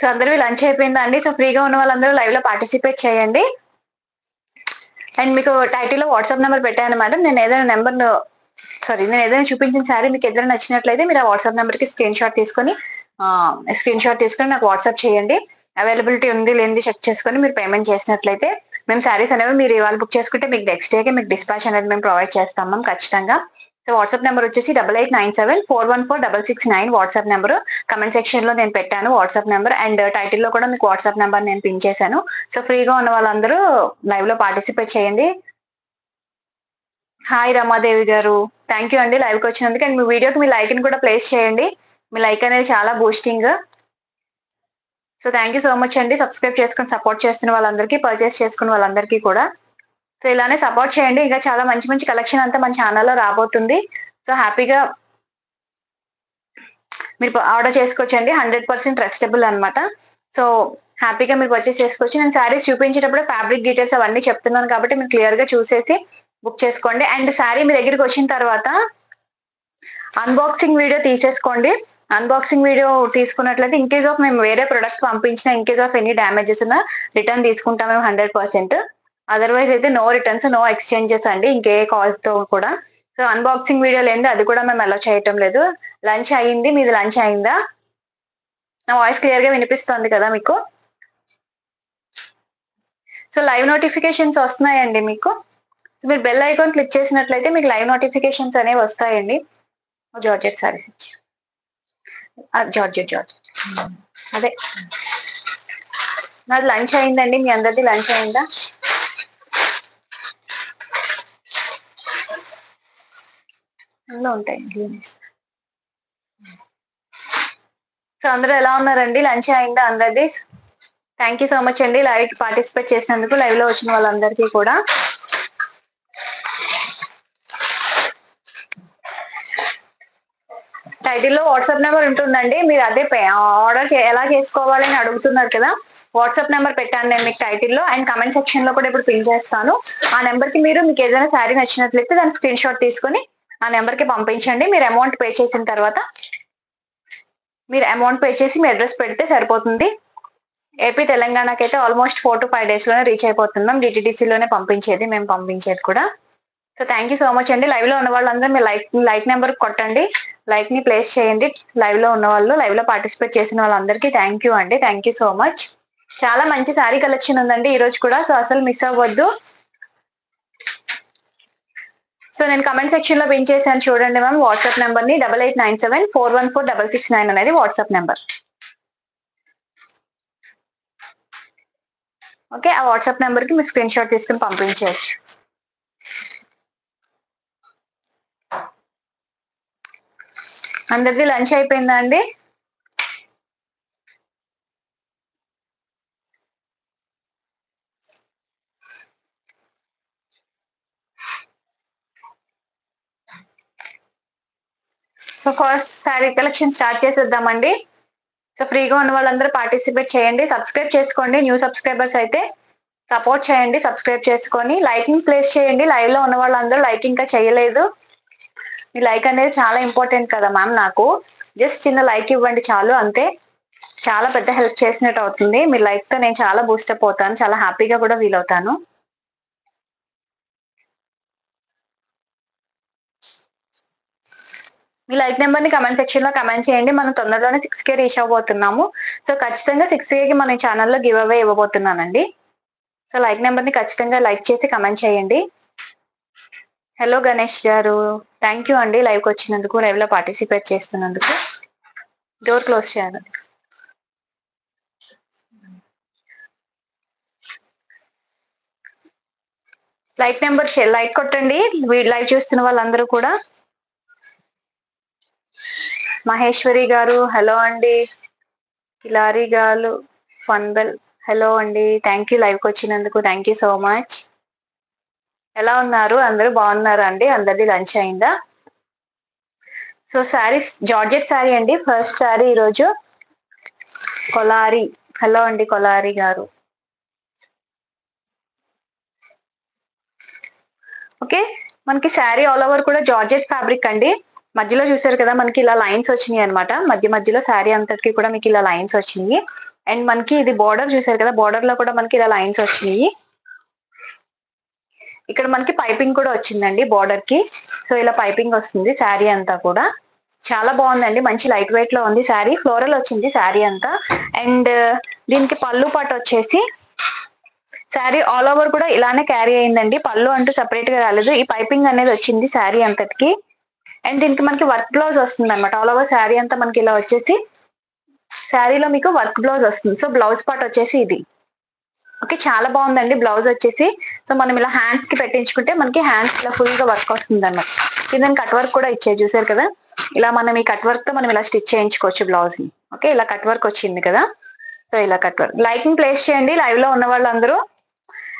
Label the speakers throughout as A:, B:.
A: So అందరివి lunch అయిపోయిందా అండి? సో ఫ్రీగా ఉన్న వాళ్ళందరూ లైవ్ లో పార్టిసిపేట్ చేయండి. అండ్ మీకు టైటిల్ లో వాట్సాప్ నెంబర్ పెట్టాను మేడం. నేను ఏదైనా చూపించిన సారీ మీకు ఏదైనా నచ్చినట్లయితే మీరు ఆ వాట్సాప్ నెంబర్ కి స్క్రీన్ షాట్ తీసుకొని నాకు వాట్సాప్ చేయండి. అవైలబిలిటీ ఉంది లేనిది చెక్ చేసుకొని మీరు పేమెంట్ చేసినట్లయితే మేము శారీస్ అనేవి మీరు ఇవాళ బుక్ చేసుకుంటే మీకు నెక్స్ట్ డేకి మీకు డిస్పాచ్ అనేది మేము ప్రొవైడ్ చేస్తాం మ్యామ్ ఖచ్చితంగా. సో వాట్సాప్ నెంబర్ వచ్చేసి 8897414669 వాట్సాప్ నెంబర్. కమెంట్ సెక్షన్ లో నేను పెట్టాను వాట్సాప్ నెంబర్. అండ్ టైటిల్ లో కూడా మీకు వాట్సాప్ నెంబర్ నేను పిన్ చేశాను. సో ఫ్రీగా ఉన్న వాళ్ళందరూ లైవ్ లో పార్టిసిపేట్ చేయండి. హాయ్ రమాదేవి గారు, థ్యాంక్ యూ అండి లైవ్ కి వచ్చినందుకు. అండ్ మీ వీడియోకి మీ లైక్ ని కూడా ప్లేస్ చేయండి. మీ లైక్ అనేది చాలా boosting. So thank you so much అండి. సబ్స్క్రైబ్ చేసుకుని సపోర్ట్ చేస్తున్న వాళ్ళందరికీ, పర్చేస్ చేసుకున్న వాళ్ళందరికీ కూడా. సో ఇలానే సపోర్ట్ చేయండి. ఇంకా చాలా మంచి మంచి కలెక్షన్ అంతా మన ఛానల్లో రాబోతుంది. సో హ్యాపీగా మీరు ఆర్డర్ చేసుకోవచ్చండి. 100% ట్రస్టబుల్ అనమాట. సో హ్యాపీగా మీరు పర్చేస్ చేసుకోవచ్చు. నేను శారీస్ చూపించేటప్పుడు ఫ్యాబ్రిక్ డీటెయిల్స్ అవన్నీ చెప్తున్నాను కాబట్టి మీరు క్లియర్ గా చూసేసి బుక్ చేసుకోండి. అండ్ శారీ మీ దగ్గరికి వచ్చిన తర్వాత అన్బాక్సింగ్ వీడియో తీసేసుకోండి. అన్బాక్సింగ్ వీడియో తీసుకున్నట్లయితే ఇన్ కేస్ ఆఫ్ మేము వేరే ప్రొడక్ట్ పంపించిన in case of any damages ఉన్నా రిటర్న్ తీసుకుంటాం మేము 100%. అదర్వైజ్ అయితే నో రిటర్న్స్, నో ఎక్స్చేంజెస్ అండి ఇంకే కాల్స్ తో కూడా. సో అన్బాక్సింగ్ వీడియో లేనిది అది కూడా మేము అలో చేయటం లేదు. లంచ్ అయ్యింది, మీది లంచ్ అయిందా? నా వాయిస్ క్లియర్ గా వినిపిస్తుంది కదా మీకు? సో లైవ్ నోటిఫికేషన్స్ వస్తున్నాయండి మీకు. మీరు బెల్ ఐకాన్ క్లిక్ చేసినట్లయితే మీకు లైవ్ నోటిఫికేషన్స్ అనేవి వస్తాయండి. జార్జెట్ సారీస్ జార్జెట్ అదే నాది లంచ్ అయిందండి. మీ అందరిది లంచ్ అయిందా? అందులో ఉంటాయండి. సో అందరూ ఎలా ఉన్నారండి? లంచ్ అయిందా అందరిది? థ్యాంక్ యూ సో మచ్ అండి లైవ్ కి పార్టిసిపేట్ చేసినందుకు, లైవ్ లో వచ్చిన వాళ్ళందరికీ కూడా. టైటిల్ లో వాట్సాప్ నెంబర్ ఉంటుందండి. మీరు అదే ఆర్డర్ ఎలా చేసుకోవాలని అడుగుతున్నారు కదా, వాట్సాప్ నెంబర్ పెట్టాను నేను మీకు టైటిల్ లో. అండ్ కమెంట్ సెక్షన్ లో కూడా ఇప్పుడు పిన్ చేస్తాను. ఆ నెంబర్ కి మీకు ఏదైనా శారీ నచ్చినట్లయితే దాని స్క్రీన్ షాట్ తీసుకొని ఆ నెంబర్ కి పంపించండి. మీరు అమౌంట్ పే చేసిన తర్వాత మీరు అమౌంట్ పే చేసి మీ అడ్రస్ పెడితే సరిపోతుంది. ఏపీ తెలంగాణకి అయితే ఆల్మోస్ట్ 4 to 5 days లోనే రీచ్ అయిపోతున్నాం. డిటిడిసి లోనే పంపించేది, మేము పంపించేది కూడా. So thank you so much అండి. లైవ్ లో ఉన్న వాళ్ళందరూ మీ లైక్ నెంబర్ కొట్టండి, లైక్ ని ప్లేస్ చేయండి. లైవ్ లో ఉన్న వాళ్ళు, లైవ్ లో పార్టిసిపేట్ చేసిన వాళ్ళందరికీ థ్యాంక్ యూ అండి. Thank you so much. చాలా మంచి శారీ కలెక్షన్ ఉందండి ఈ రోజు కూడా. సో అసలు మిస్ అవ్వద్దు. సో నేను కమెంట్ సెక్షన్ లో పిన్ చేశాను చూడండి మ్యామ్ వాట్సాప్ నెంబర్ ని. 8897414669 అనేది వాట్సాప్ నెంబర్. ఓకే, ఆ వాట్సాప్ నెంబర్ కి మీరు స్క్రీన్ షాట్ తీసుకుని పంపించవచ్చు. అందరిది లంచ్ అయిపోయిందా అండి? So first sari collection start చేసేద్దామండి. సో ఫ్రీగా ఉన్న వాళ్ళందరూ పార్టిసిపేట్ చేయండి. సబ్స్క్రైబ్ చేసుకోండి. న్యూ సబ్స్క్రైబర్స్ అయితే సపోర్ట్ చేయండి. సబ్స్క్రైబ్ చేసుకొని లైక్ ని ప్లేస్ చేయండి. లైవ్ లో ఉన్న వాళ్ళందరూ లైక్ ఇంకా చేయలేదు. మీ లైక్ అనేది చాలా ఇంపార్టెంట్ కదా మ్యామ్ నాకు. జస్ట్ చిన్న లైక్ ఇవ్వండి చాలు, అంతే. చాలా పెద్ద హెల్ప్ చేసినట్టు అవుతుంది. మీ లైక్ తో నేను చాలా బూస్టప్ అవుతాను, చాలా హ్యాపీగా కూడా ఫీల్ అవుతాను. మీ లైక్ నెంబర్ ని కమెంట్ సెక్షన్ లో కమెంట్ చేయండి. మనం తొందరలోనే 6K రీచ్ అవబోతున్నాము. సో ఖచ్చితంగా 6K కి మన ఛానల్లో గివ్ అవే ఇవ్వబోతున్నానండి. సో లైక్ నెంబర్ ని ఖచ్చితంగా లైక్ చేసి కమెంట్ చేయండి. హలో గణేష్ గారు, థ్యాంక్ యూ అండి లైవ్ కి వచ్చినందుకు, లైవ్ లో పార్టిసిపేట్ చేస్తున్నందుకు. డోర్ క్లోజ్ చేయాలి. లైక్ నెంబర్ లైక్ కొట్టండి లైవ్ చూస్తున్న వాళ్ళందరూ కూడా. మహేశ్వరి గారు హలో అండి. కిలారి గారు ఫందల్ హలో అండి. థ్యాంక్ యూ లైవ్ కి వచ్చినందుకు, థ్యాంక్ యూ సో మచ్. ఎలా ఉన్నారు అందరూ? బాగున్నారా అండి? అందరిది లంచ్ అయిందా? సో శారీస్ జార్జెట్ శారీ అండి. ఫస్ట్ శారీ ఈరోజు కొలారి. హలో అండి కొలారి గారు. ఓకే, మనకి శారీ ఆల్ ఓవర్ కూడా జార్జెట్ ఫ్యాబ్రిక్ అండి. మధ్యలో చూసారు కదా మనకి ఇలా లైన్స్ వచ్చినాయి అనమాట. మధ్యలో శారీ అంతటికి కూడా మీకు ఇలా లైన్స్ వచ్చినాయి. అండ్ మనకి ఇది బార్డర్ చూసారు కదా, బార్డర్ లో కూడా మనకి ఇలా లైన్స్ వచ్చినాయి. ఇక్కడ మనకి పైపింగ్ కూడా వచ్చిందండి బార్డర్ కి. సో ఇలా పైపింగ్ వస్తుంది శారీ అంతా కూడా. చాలా బాగుందండి, మంచి లైట్ వెయిట్ లో ఉంది శారీ. ఫ్లోరల్ వచ్చింది శారీ అంతా. అండ్ దీనికి పళ్ళు పాటు వచ్చేసి శారీ ఆల్ ఓవర్ కూడా ఇలానే క్యారీ అయిందండి. పళ్ళు అంటూ సపరేట్ గా రాలేదు. ఈ పైపింగ్ అనేది వచ్చింది శారీ అంతటికి. అండ్ దీనికి మనకి వర్క్ బ్లౌజ్ వస్తుంది అనమాట. ఆల్ ఓవర్ శారీ అంతా మనకి ఇలా వచ్చేసి శారీలో మీకు వర్క్ బ్లౌజ్ వస్తుంది. సో బ్లౌజ్ పార్ట్ వచ్చేసి ఇది. ఓకే, చాలా బాగుందండి బ్లౌజ్ వచ్చేసి. సో మనం ఇలా హ్యాండ్స్ కి పెట్టించుకుంటే మనకి హ్యాండ్స్ ఇలా ఫుల్ గా వర్క్ వస్తుంది అన్నమాట. కింద కట్ వర్క్ కూడా ఇచ్చారు చూసారు కదా. ఇలా మనం ఈ కట్ వర్క్ తో మనం ఇలా స్టిచ్ చేయించుకోవచ్చు బ్లౌజ్ ని. ఓకే, ఇలా కట్ వర్క్ వచ్చింది కదా. సో ఇలా కట్ వర్క్. లైకింగ్ ప్లేస్ చేయండి లైవ్ లో ఉన్న వాళ్ళందరూ.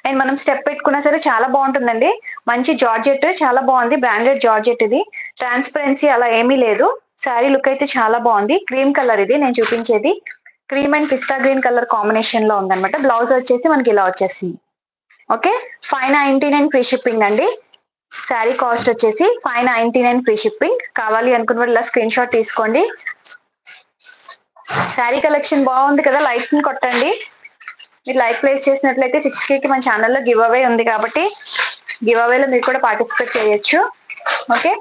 A: అండ్ మనం స్టెప్ పెట్టుకున్నా సరే చాలా బాగుంటుందండి. మంచి జార్జెట్, చాలా బాగుంది. బ్రాండెడ్ జార్జెట్ ఇది. ట్రాన్స్పరెన్సీ అలా ఏమీ లేదు. శారీ లుక్ అయితే చాలా బాగుంది. క్రీమ్ కలర్ ఇది నేను చూపించేది. Cream and pista green colour combination లో ఉందన్నమాట. బ్లౌజ్ వచ్చేసి మనకి ఇలా వచ్చేసింది. ఓకే, 599 ఫ్రీ షిప్పింగ్ అండి. శారీ కాస్ట్ వచ్చేసి 599 ఫ్రీ షిప్పింగ్. కావాలి అనుకున్న వాళ్ళు ఇలా స్క్రీన్ షాట్ తీసుకోండి. శారీ కలెక్షన్ బాగుంది కదా, లైక్ ని కొట్టండి. మీరు లైక్ ప్లేస్ చేసినట్లయితే 6K కి మన ఛానల్లో గివ్ అవే ఉంది కాబట్టి గివ్ అవేలో మీరు కూడా పార్టిసిపేట్ చేయొచ్చు. ఓకే,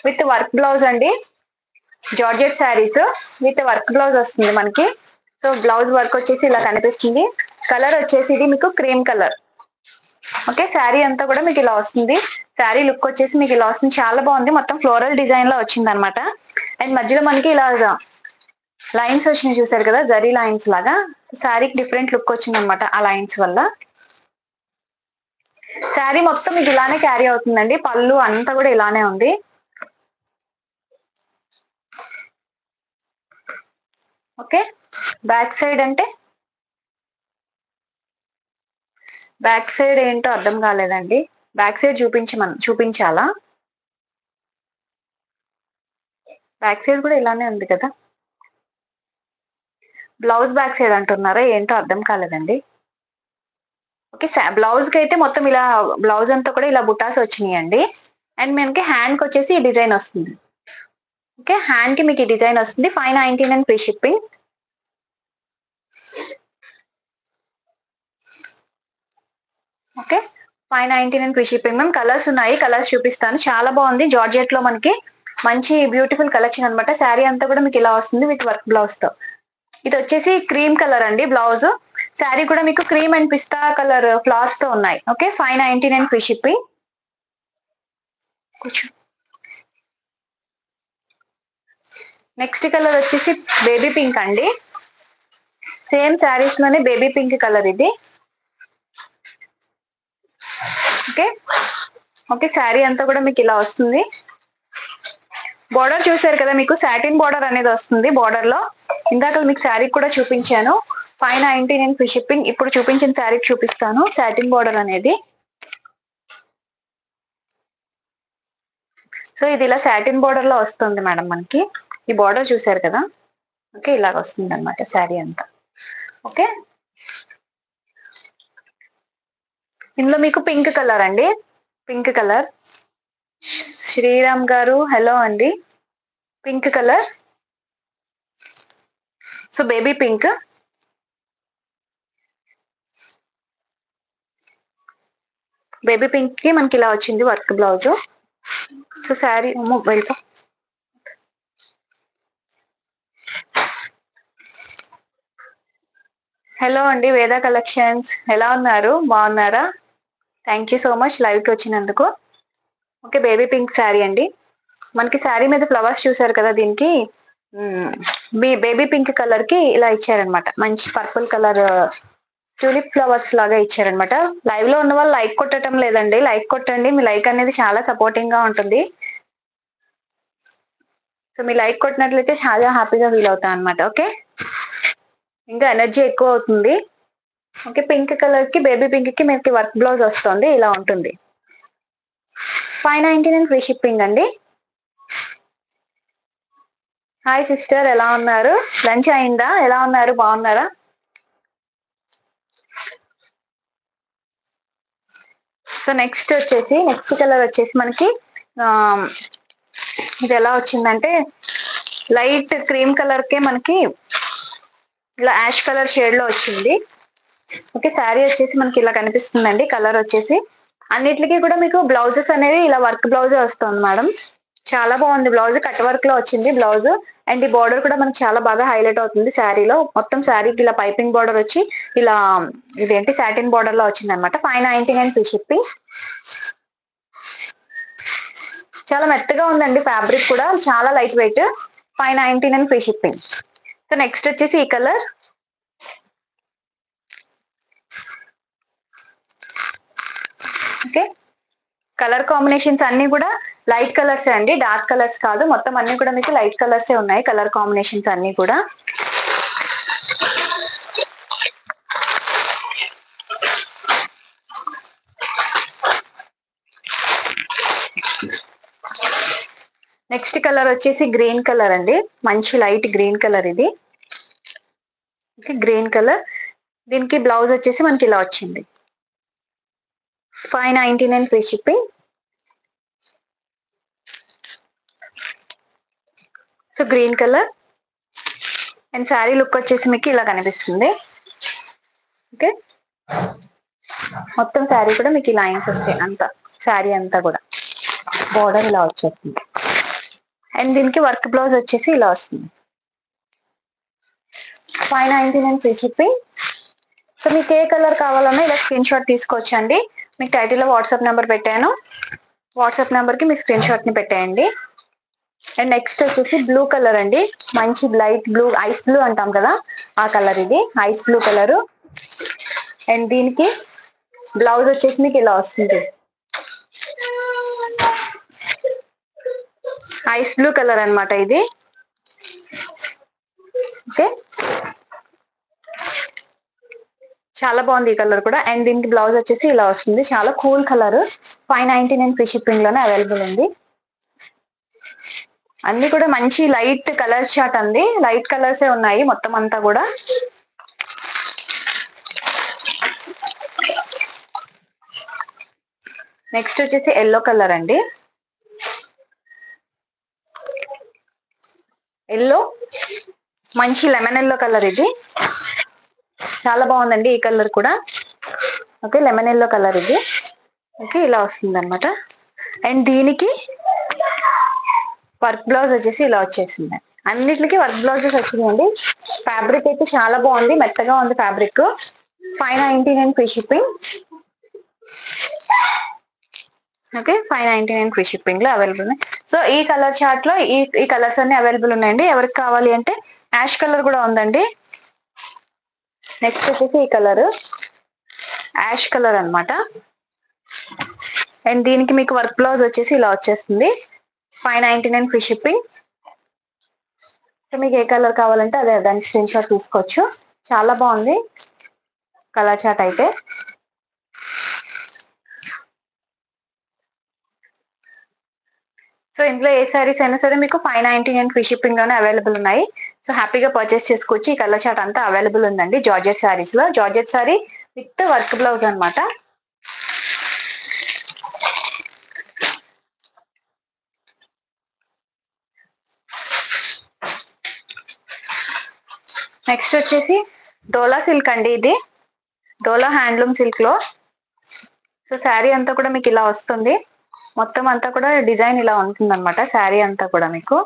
A: విత్ వర్క్ బ్లౌజ్ అండి. Georgette saris with work blouse వస్తుంది మనకి. సో బ్లౌజ్ వర్క్ వచ్చేసి ఇలా కనిపిస్తుంది. కలర్ వచ్చేసి ఇది మీకు క్రీమ్ కలర్. ఓకే, శారీ అంతా కూడా మీకు ఇలా వస్తుంది. శారీ లుక్ వచ్చేసి మీకు ఇలా వస్తుంది. చాలా బాగుంది. మొత్తం ఫ్లోరల్ డిజైన్ లో వచ్చింది అనమాట. అండ్ మధ్యలో మనకి ఇలా లైన్స్ వచ్చినాయి చూసారు కదా, జరీ లైన్స్ లాగా. శారీకి డిఫరెంట్ లుక్ వచ్చింది అనమాట ఆ లైన్స్ వల్ల. శారీ మొత్తం మీకు ఇలానే క్యారీ అవుతుందండి. పళ్ళు అంతా కూడా ఇలానే ఉంది. ఓకే, బ్యాక్ సైడ్ అంటే బ్యాక్ సైడ్ ఏంటో అర్థం కాలేదండి. బ్యాక్ సైడ్ చూపించాలా? బ్యాక్ సైడ్ కూడా ఇలానే ఉంది కదా. బ్లౌజ్ బ్యాక్ సైడ్ అంటున్నారా? ఏంటో అర్థం కాలేదండి. ఓకే, బ్లౌజ్ కి అయితే మొత్తం ఇలా బ్లౌజ్ అంతా కూడా ఇలా బుటాస్ వచ్చినాయండి. అండ్ మనకి హ్యాండ్ కి వచ్చేసి ఈ డిజైన్ వస్తుంది. ఓకే, హ్యాండ్ కి మీకు ఈ డిజైన్ వస్తుంది. 599 free shipping. Okay, 599 free shipping. Ma'am colours ఉన్నాయి, కలర్స్ చూపిస్తాను. చాలా బాగుంది. జార్జెట్ లో మనకి మంచి బ్యూటిఫుల్ కలెక్షన్ అనమాట. శారీ అంతా కూడా మీకు ఇలా వస్తుంది విత్ వర్క్ బ్లౌజ్ తో. ఇది వచ్చేసి క్రీమ్ కలర్ అండి బ్లౌజ్. శారీ కూడా మీకు cream and pista colour flowers తో ఉన్నాయి. Okay, 599 free shipping. Next colour వచ్చేసి బేబీ పింక్ అండి. సేమ్ శారీస్ లోనే బేబీ పింక్ కలర్ ఇది. ఓకే ఓకే, శారీ అంతా కూడా మీకు ఇలా వస్తుంది. బార్డర్ చూసారు కదా, మీకు సాటిన్ బార్డర్ అనేది వస్తుంది. బార్డర్ లో ఇందాక మీకు శారీ కూడా చూపించాను. 599 ఫ్రీ షిప్పింగ్. ఇప్పుడు చూపించిన శారీకి చూపిస్తాను సాటిన్ బార్డర్ అనేది. సో ఇది ఇలా సాటిన్ బార్డర్ లో వస్తుంది మేడం మనకి. ఈ బార్డర్ చూసారు కదా. ఓకే, ఇలాగ వస్తుంది అనమాట శారీ అంతా. ఓకే, ఇందులో మీకు పింక్ కలర్ అండి. Pink colour. Sriram garu hello అండి. Pink colour. So baby pink. Baby pink కి మనకి ఇలా వచ్చింది వర్క్ బ్లౌజ్. సో శారీ వెళ్తా. హలో అండి వేద కలెక్షన్స్, ఎలా ఉన్నారు? బాగున్నారా? Thank you so much live కి వచ్చినందుకు. ఓకే, బేబీ పింక్ శారీ అండి. మనకి శారీ మీద ఫ్లవర్స్ చూసారు కదా, దీనికి బేబీ పింక్ కలర్ కి ఇలా ఇచ్చారనమాట. మంచి పర్పుల్ కలర్ ట్యూలిప్ ఫ్లవర్స్ లాగా ఇచ్చారనమాట. లైవ్ లో ఉన్న వాళ్ళు లైక్ కొట్టడం లేదండి. లైక్ కొట్టండి, మీ లైక్ అనేది చాలా సపోర్టింగ్ గా ఉంటుంది. సో మీ లైక్ కొట్టినట్లయితే చాలా హ్యాపీగా ఫీల్ అవుతాను అనమాట. ఓకే, ఇంకా ఎనర్జీ ఎక్కువ అవుతుంది. ఓకే, పింక్ కలర్ కి బేబీ పింక్ కి మీకు వర్క్ బ్లౌజ్ వస్తుంది. ఇలా ఉంటుంది. 599 ఫ్రీ షిప్పింగ్ అండి. హాయ్ సిస్టర్, ఎలా ఉన్నారు? లంచ్ అయిందా? ఎలా ఉన్నారు? బాగున్నారా? సో నెక్స్ట్ కలర్ వచ్చేసి మనకి ఇది ఎలా వచ్చిందంటే లైట్ క్రీమ్ కలర్ కే మనకి ఇలా యాష్ కలర్ షేడ్ లో వచ్చింది. ఓకే, శారీ వచ్చేసి మనకి ఇలా కనిపిస్తుందండి. కలర్ వచ్చేసి అన్నిటికీ కూడా మీకు బ్లౌజెస్ అనేవి ఇలా వర్క్ బ్లౌజే వస్తుంది మేడం. చాలా బాగుంది బ్లౌజ్, కట్ వర్క్ లో వచ్చింది బ్లౌజ్. అండ్ ఈ బార్డర్ కూడా మనకి చాలా బాగా హైలైట్ అవుతుంది శారీలో. మొత్తం శారీకి ఇలా పైపింగ్ బార్డర్ వచ్చి ఇలా ఇదేంటి సాటిన్ బార్డర్ లో వచ్చింది అనమాట. 599 ఫ్రీ షిప్పింగ్. చాలా మెత్తగా ఉందండి ఫ్యాబ్రిక్ కూడా, చాలా light weight. 599 free shipping. So next వచ్చేసి ఈ కలర్. ఓకే, కలర్ కాంబినేషన్స్ అన్ని కూడా లైట్ కలర్స్ అండి, డార్క్ కలర్స్ కాదు. మొత్తం అన్ని కూడా మీకు లైట్ కలర్స్ ఉన్నాయి, కలర్ కాంబినేషన్స్ అన్ని కూడా. నెక్స్ట్ కలర్ వచ్చేసి గ్రీన్ కలర్ అండి, మంచి లైట్ గ్రీన్ కలర్ ఇది. Okay, green colour. దీనికి బ్లౌజ్ వచ్చేసి మనకి ఇలా వచ్చింది. 599 free shipping. So green colour and sari look వచ్చేసి మీకు ఇలా కనిపిస్తుంది. ఓకే, మొత్తం శారీ కూడా మీకు ఈ లైన్స్ వస్తాయి అంతా, శారీ అంతా కూడా బోర్డర్ ఇలా వచ్చేస్తుంది. అండ్ దీనికి వర్క్ బ్లౌజ్ వచ్చేసి ఇలా వస్తుంది. 599 ఫ్రీ షిప్పింగ్. సో మీకు ఏ కలర్ కావాలన్నా ఇలా స్క్రీన్ షాట్ తీసుకోవచ్చండి. మీకు టైటిల్లో వాట్సాప్ నెంబర్ పెట్టాను, వాట్సాప్ నెంబర్కి మీ స్క్రీన్ షాట్ ని పెట్టేయండి. అండ్ నెక్స్ట్ వచ్చేసి బ్లూ కలర్ అండి, మంచి లైట్ బ్లూ, ఐస్ బ్లూ అంటాం కదా ఆ కలర్ ఇది, ఐస్ బ్లూ కలరు. అండ్ దీనికి బ్లౌజ్ వచ్చేసి మీకు ఇలా వస్తుంది, ఐస్ బ్లూ కలర్ అన్నమాట ఇది. ఓకే, చాలా బాగుంది ఈ కలర్ కూడా. అండ్ దీనికి బ్లౌజ్ వచ్చేసి ఇలా వస్తుంది, చాలా కూల్ కలర్. 599 ఫ్రీ షిప్పింగ్ లోనే అవైలబుల్ ఉంది. అన్ని కూడా మంచి లైట్ కలర్ చార్ట్ అండి, లైట్ కలర్సే ఉన్నాయి మొత్తం అంతా కూడా. నెక్స్ట్ వచ్చేసి ఎల్లో కలర్ అండి, ఎల్లో మంచి లెమన్ ఎల్లో కలర్ ఇది, చాలా బాగుందండి ఈ కలర్ కూడా. ఓకే, లెమన్ ఎల్లో కలర్ ఇది. ఓకే, ఇలా వస్తుంది అనమాట. అండ్ దీనికి వర్క్ బ్లౌజ్ వచ్చేసి ఇలా వచ్చేసింది. అన్నిటికి వర్క్ బ్లౌజెస్ వచ్చినాయండి. ఫ్యాబ్రిక్ అయితే చాలా బాగుంది, మెత్తగా ఉంది fabric. 599 free shipping. Okay, 599 free shipping లో అవైలబుల్ ఉన్నాయి. సో ఈ కలర్ చార్ట్ లో ఈ కలర్స్ అన్ని అవైలబుల్ ఉన్నాయండి. ఎవరికి కావాలి అంటే యాష్ కలర్ కూడా ఉందండి. నెక్స్ట్ వచ్చేసి ఈ కలర్ యాష్ కలర్ అన్నమాట. అండ్ దీనికి మీకు వర్క్ బ్లౌజ్ వచ్చేసి ఇలా వచ్చేస్తుంది. 599 ఫ్రీ షిప్పింగ్. సో మీకు ఏ కలర్ కావాలంటే అదే దాని స్క్రీన్ షాట్ తీసుకోవచ్చు. చాలా బాగుంది కలర్ చార్ట్ అయితే. సో ఇందులో ఏ సారీస్ అయినా సరే మీకు 599 ఫ్రీ షిప్పింగ్ లోనే అవైలబుల్ ఉన్నాయి. సో హ్యాపీగా పర్చేస్ చేసుకోవచ్చు. ఈ కలర్ చార్ట్ అంతా అవైలబుల్ ఉందండి జార్జెట్ సారీస్ లో. Georgette sorry with work blouse అన్నమాట. నెక్స్ట్ వచ్చేసి డోలా సిల్క్ అండి, ఇది డోలా హ్యాండ్లూమ్ సిల్క్ లో. సో శారీ అంతా కూడా మీకు ఇలా వస్తుంది, మొత్తం అంతా కూడా డిజైన్ ఇలా ఉంటుంది అనమాట. శారీ అంతా కూడా మీకు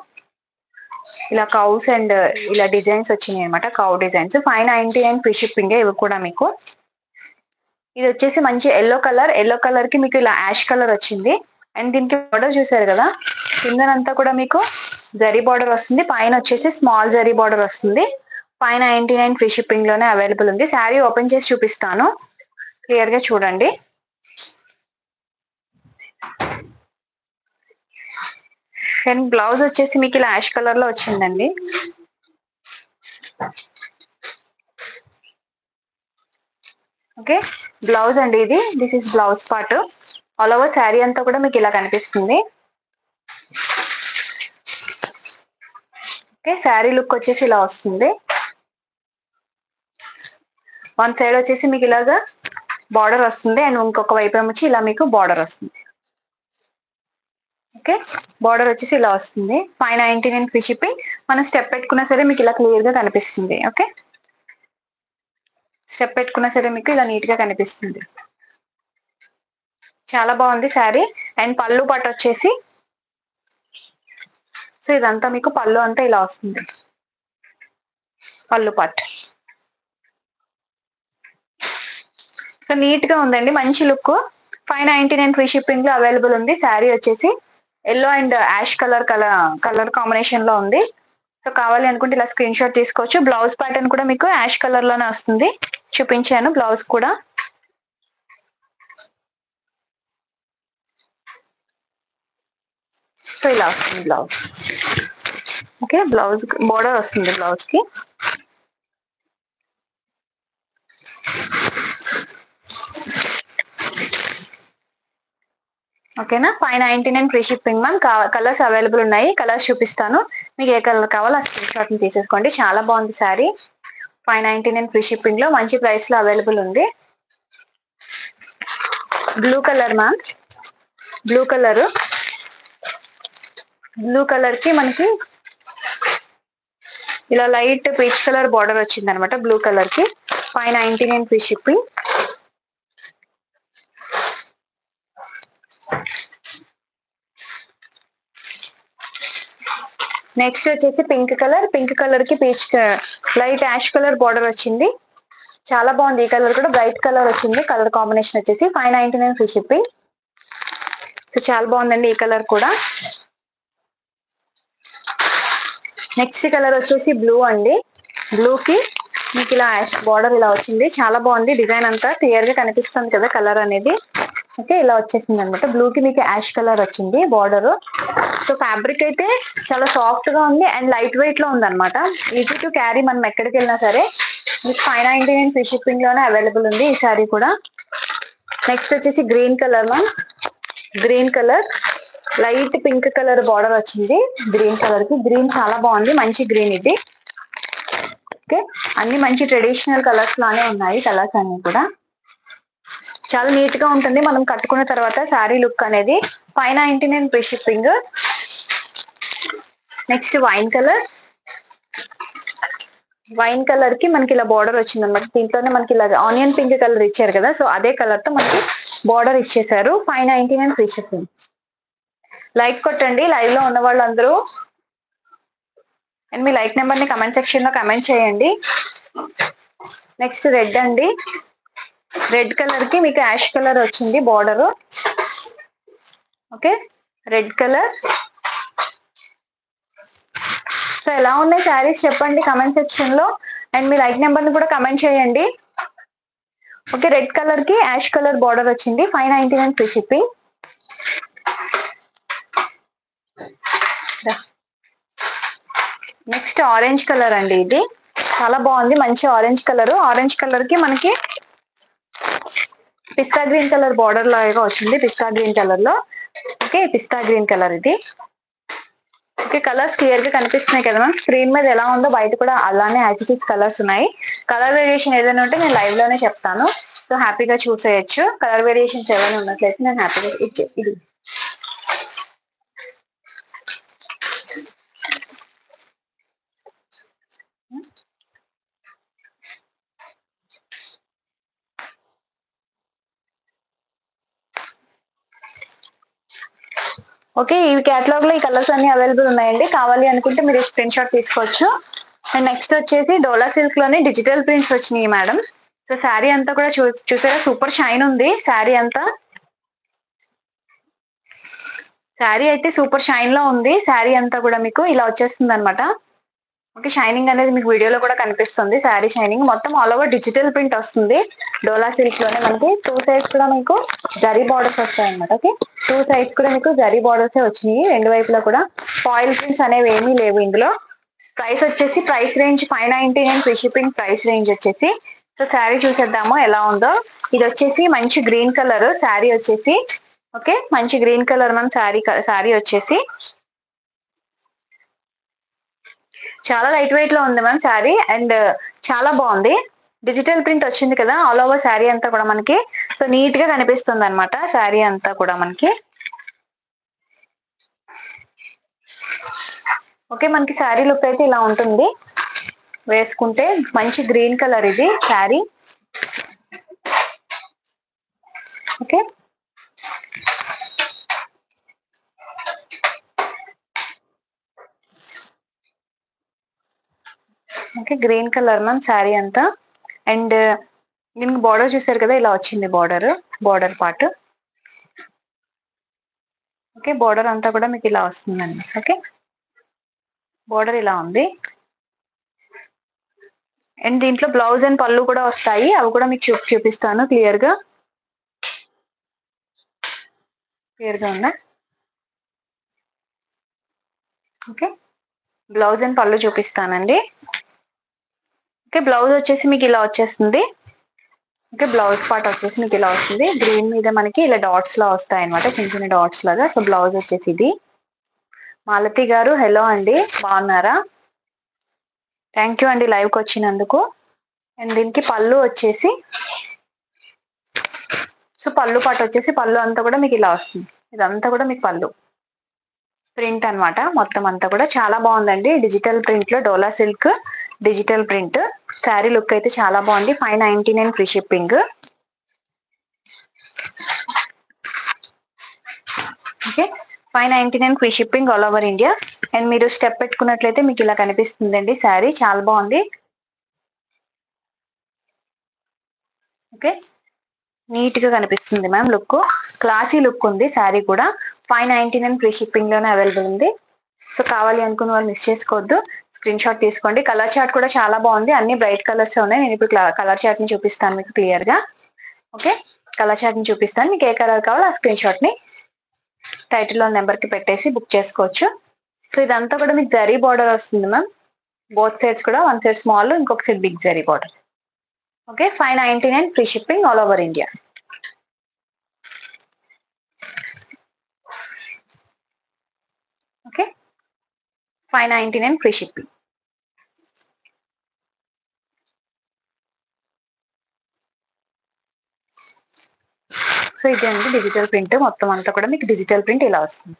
A: ఇలా కౌస్ అండ్ ఇలా డిజైన్స్ వచ్చినాయి అనమాట, కౌ డిజైన్స్. 599 ఫ్రీ షిప్పింగ్ ఇవి కూడా మీకు. ఇది వచ్చేసి మంచి ఎల్లో కలర్, ఎల్లో కలర్ కి మీకు ఇలా యాష్ కలర్ వచ్చింది. అండ్ దీనికి బార్డర్ చూసారు కదా, కిందనంతా కూడా మీకు జరీ బార్డర్ వస్తుంది, పైన వచ్చేసి స్మాల్ జరీ బార్డర్ వస్తుంది. 599 ఫ్రీ షిప్పింగ్ లోనే అవైలబుల్ ఉంది. శారీ ఓపెన్ చేసి చూపిస్తాను, క్లియర్ గా చూడండి. అండ్ బ్లౌజ్ వచ్చేసి మీకు ఇలా యాష్ కలర్ లో వచ్చిందండి. ఓకే, బ్లౌజ్ అండి ఇది, this is blouse part. All over sari అంతా కూడా మీకు ఇలా కనిపిస్తుంది. ఓకే, శారీ లుక్ వచ్చేసి ఇలా వస్తుంది. వన్ సైడ్ వచ్చేసి మీకు ఇలాగా బార్డర్ వస్తుంది, అండ్ ఇంకొక వైపు వచ్చి ఇలా మీకు బార్డర్ వస్తుంది. ఓకే, బార్డర్ వచ్చేసి ఇలా వస్తుంది. 599 ఫ్రీ షిప్పింగ్. మనం స్టెప్ పెట్టుకున్నా సరే మీకు ఇలా క్లియర్ గా కనిపిస్తుంది. ఓకే, స్టెప్ పెట్టుకున్నా సరే మీకు ఇలా నీట్ గా కనిపిస్తుంది. చాలా బాగుంది శారీ. అండ్ పళ్ళు పట్టు వచ్చేసి, సో ఇదంతా మీకు పళ్ళు అంతా ఇలా వస్తుంది, పళ్ళు పట్టు. సో నీట్ గా ఉందండి, మంచి లుక్. 599 ఫ్రీ షిప్పింగ్ లో అవైలబుల్ ఉంది. శారీ వచ్చేసి yellow and ash colour combination లో ఉంది. సో కావాలి అనుకుంటే ఇలా స్క్రీన్ షాట్ తీసుకోవచ్చు. బ్లౌజ్ ప్యాటర్న్ కూడా మీకు యాష్ కలర్ లోనే వస్తుంది, చూపించాను బ్లౌజ్ కూడా. సో ఇలా వస్తుంది బ్లౌజ్. ఓకే, బ్లౌజ్ బోర్డర్ వస్తుంది బ్లౌజ్ కి. ఓకేనా, 599 free shipping ma'am. Colours available ఉన్నాయి, కలర్స్ చూపిస్తాను. మీకు ఏ కలర్ కావాలో ఆ స్క్రీన్ షాట్ ని తీసేసుకోండి. చాలా బాగుంది శారీ. 599 ఫ్రీ షిప్పింగ్ లో మంచి ప్రైస్ లో అవైలబుల్ ఉంది. Blue colour ma'am, blue colour కి మనకి ఇలా లైట్ పీచ్ కలర్ బార్డర్ వచ్చింది అనమాట. బ్లూ కలర్ కి 599 ఫ్రీ షిప్పింగ్. నెక్స్ట్ వచ్చేసి పింక్ కలర్ కి peach light ash colour border వచ్చింది. చాలా బాగుంది. ఈ కలర్ కూడా బ్రైట్ కలర్ వచ్చింది. కలర్ కాంబినేషన్ వచ్చేసి 599 ఫ్రీ షిప్పింగ్. సో చాలా బాగుందండి ఈ కలర్ కూడా. నెక్స్ట్ కలర్ వచ్చేసి బ్లూ అండి. బ్లూ కి మీకు ఇలా బార్డర్ ఇలా వచ్చింది, చాలా బాగుంది. డిజైన్ అంతా క్లియర్ గా కనిపిస్తుంది కదా కలర్ అనేది. ఓకే, ఇలా వచ్చేసింది అనమాట. బ్లూ కి మీకు యాష్ కలర్ వచ్చింది బార్డర్. సో ఫ్యాబ్రిక్ అయితే చాలా సాఫ్ట్ గా ఉంది అండ్ లైట్ వెయిట్ లో ఉంది అనమాట. ఈజీ టు క్యారీ, మనం ఎక్కడికి వెళ్ళినా సరే. మీకు 599 ఫ్రీ షిప్పింగ్ లోనే అవైలబుల్ ఉంది ఈ సారీ కూడా. నెక్స్ట్ వచ్చేసి green colour ma'am. Green colour light pink colour border వచ్చింది గ్రీన్ కలర్ కి. గ్రీన్ చాలా బాగుంది, మంచి గ్రీన్ ఇది. ఓకే, అన్ని మంచి ట్రెడిషనల్ కలర్స్ లానే ఉన్నాయి. కలర్స్ అన్ని కూడా చాలా నీట్ గా ఉంటుంది మనం కట్టుకున్న తర్వాత శారీ లుక్ అనేది. 599 free shipping. Next wine colour కి మనకి ఇలా బార్డర్ వచ్చింది అనమాట. దీంట్లోనే మనకి ఇలా ఆనియన్ పింక్ కలర్ ఇచ్చారు కదా, సో అదే కలర్ తో మనకి బార్డర్ ఇచ్చేసారు. 599 ఫ్రీ షిప్పింగ్. లైక్ కొట్టండి లైవ్ లో ఉన్న వాళ్ళందరూ, అండ్ మీ లైక్ నెంబర్ ని కమెంట్ సెక్షన్ లో కమెంట్ చేయండి. నెక్స్ట్ రెడ్ అండి. రెడ్ కలర్ కి మీకు యాష్ కలర్ వచ్చింది border. Okay, red colour. So ఎలా ఉన్నాయి శారీస్ చెప్పండి కమెంట్ సెక్షన్ లో, అండ్ మీ లైక్ నెంబర్ ని కూడా కమెంట్ చేయండి. ఓకే, రెడ్ కలర్ కి యాష్ కలర్ బార్డర్ వచ్చింది. 599 free shipping. Next orange colour అండి. ఇది చాలా బాగుంది, మంచి ఆరెంజ్ కలర్. ఆరెంజ్ కలర్ కి మనకి పిస్తా గ్రీన్ కలర్ బార్డర్ లాగా వచ్చింది, పిస్తా గ్రీన్ కలర్ లో. ఓకే, పిస్తా గ్రీన్ కలర్ ఇది. ఓకే, కలర్స్ క్లియర్ గా కనిపిస్తున్నాయి కదా మ్యామ్. స్క్రీన్ మీద ఎలా ఉందో బయట కూడా అలానే యాజిటీస్ కలర్స్ ఉన్నాయి. కలర్ వేరియేషన్ ఏదైనా ఉంటే నేను లైవ్ లోనే చెప్తాను, సో హ్యాపీగా చూసేయచ్చు. కలర్ వేరియేషన్స్ ఏమైనా ఉన్నట్లయితే నేను హ్యాపీగా ఇది. ఓకే, ఈ కేటలాగ్ లో ఈ కలర్స్ అన్ని అవైలబుల్ ఉన్నాయండి. కావాలి అనుకుంటే మీరు స్క్రీన్ షాట్ తీసుకోవచ్చు. అండ్ నెక్స్ట్ వచ్చేసి డోలా సిల్క్ లోనే డిజిటల్ ప్రింట్స్ వచ్చినాయి మేడం. సో శారీ అంతా కూడా చూసారా, సూపర్ షైన్ ఉంది శారీ అంతా. శారీ అయితే సూపర్ షైన్ లో ఉంది. శారీ అంతా కూడా మీకు ఇలా వచ్చేస్తుంది అనమాట. ఓకే, షైనింగ్ అనేది మీకు వీడియోలో కూడా కనిపిస్తుంది. శారీ షైనింగ్ మొత్తం ఆల్ ఓవర్ డిజిటల్ ప్రింట్ వస్తుంది. డోలా సిల్క్ లోనే మనకి 2 సైడ్స్ కూడా మీకు జరీ బార్డర్స్ వస్తాయి అనమాట. ఓకే, 2 సైడ్స్ కూడా మీకు జరీ బార్డర్స్ వచ్చినాయి, రెండు వైపులా కూడా. ఫాయిల్ ప్రింట్స్ అనేవి ఏమీ లేవు ఇందులో. ప్రైస్ వచ్చేసి price range 599 free shipping price range వచ్చేసి. సో శారీ చూసేద్దాము ఎలా ఉందో. ఇది వచ్చేసి మంచి గ్రీన్ కలర్ శారీ వచ్చేసి. ఓకే, మంచి గ్రీన్ కలర్ మనం శారీ వచ్చేసి చాలా లైట్ వెయిట్ లో ఉంది మ్యామ్ శారీ, అండ్ చాలా బాగుంది. డిజిటల్ ప్రింట్ వచ్చింది కదా ఆల్ ఓవర్ శారీ అంతా కూడా మనకి. సో నీట్ గా కనిపిస్తుంది అనమాట శారీ అంతా కూడా మనకి. ఓకే, మనకి శారీ లుక్ అయితే ఇలా ఉంటుంది వేసుకుంటే. మంచి గ్రీన్ కలర్ ఇది sari. Okay, okay green colour ma'am sari అంతా. అండ్ దీనికి బార్డర్ చూసారు కదా, ఇలా వచ్చింది బార్డర్ పార్ట్. ఓకే, బార్డర్ అంతా కూడా మీకు ఇలా వస్తుందండి. ఓకే, బార్డర్ ఇలా ఉంది. అండ్ దీంట్లో బ్లౌజ్ అండ్ పళ్ళు కూడా వస్తాయి, అవి కూడా మీకు చూపిస్తాను క్లియర్ గా ఉందా. ఓకే, బ్లౌజ్ అండ్ పళ్ళు చూపిస్తానండి. ఓకే, బ్లౌజ్ వచ్చేసి మీకు ఇలా వచ్చేస్తుంది. ఓకే, బ్లౌజ్ పార్ట్ వచ్చేసి మీకు ఇలా వస్తుంది. గ్రీన్ మీద మనకి ఇలా డాట్స్ లా వస్తాయి అనమాట, చిన్న చిన్న డాట్స్ లాగా. సో బ్లౌజ్ వచ్చేసి ఇది. మాలతి గారు హలో అండి, బాగున్నారా? థ్యాంక్ యూ అండి లైవ్కి వచ్చినందుకు. అండ్ దీనికి పళ్ళు వచ్చేసి, సో పళ్ళు పాటు వచ్చేసి పళ్ళు అంతా కూడా మీకు ఇలా వస్తుంది. ఇదంతా కూడా మీకు పళ్ళు ప్రింట్ అన్నమాట. మొత్తం అంతా కూడా చాలా బాగుందండి. డిజిటల్ ప్రింట్ లో dola silk digital print sari look అయితే చాలా బాగుంది. 599 free shipping. Okay, 599 free shipping all over India. And మీరు స్టెప్ పెట్టుకున్నట్లయితే మీకు ఇలా కనిపిస్తుందండి శారీ, చాలా బాగుంది. ఓకే, నీట్ గా కనిపిస్తుంది మ్యామ్ లుక్, క్లాసీ లుక్ ఉంది శారీ కూడా. 599 ఫ్రీ షిప్పింగ్ లోనే అవైలబుల్ ఉంది. సో కావాలి అనుకున్న వాళ్ళు మిస్ చేసుకోవద్దు, స్క్రీన్ షాట్ తీసుకోండి. కలర్ చార్ట్ కూడా చాలా బాగుంది, అన్ని బ్రైట్ కలర్స్ ఉన్నాయి. నేను ఇప్పుడు కలర్ చార్ట్ ని చూపిస్తాను మీకు క్లియర్ గా. ఓకే, కలర్ చార్ట్ ని చూపిస్తాను. మీకు ఏ కలర్ కావాలో ఆ స్క్రీన్ షాట్ ని టైటిల్ లో నెంబర్ కి పెట్టేసి బుక్ చేసుకోవచ్చు. సో ఇదంతా కూడా మీకు జరీ బార్డర్ వస్తుంది మ్యామ్, బోత్ సైడ్స్ కూడా. వన్ సైడ్ స్మాల్, ఇంకొక side big zari border. Okay, 599 free shipping all over India. Okay, 599 free shipping. So ఇదే అండి డిజిటల్ ప్రింట్, మొత్తం అంతా కూడా మీకు డిజిటల్ ప్రింట్ ఇలా వస్తుంది.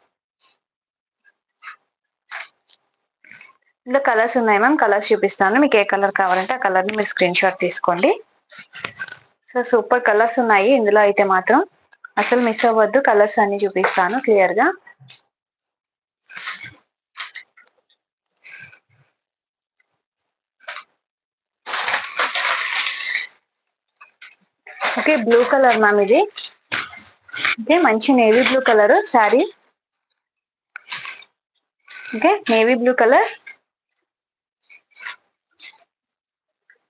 A: ఇందులో కలర్స్ ఉన్నాయి మ్యామ్, కలర్స్ చూపిస్తాను. మీకు ఏ కలర్ కావాలంటే ఆ కలర్ ని మీరు స్క్రీన్ షాట్ తీసుకోండి. సో సూపర్ కలర్స్ ఉన్నాయి ఇందులో అయితే మాత్రం, అసలు మిస్ అవ్వద్దు. కలర్స్ అన్ని చూపిస్తాను క్లియర్ గా. ఓకే, బ్లూ కలర్ మ్యామ్ ఇది. ఓకే, మంచి navy blue colour sari. Okay, navy blue colour,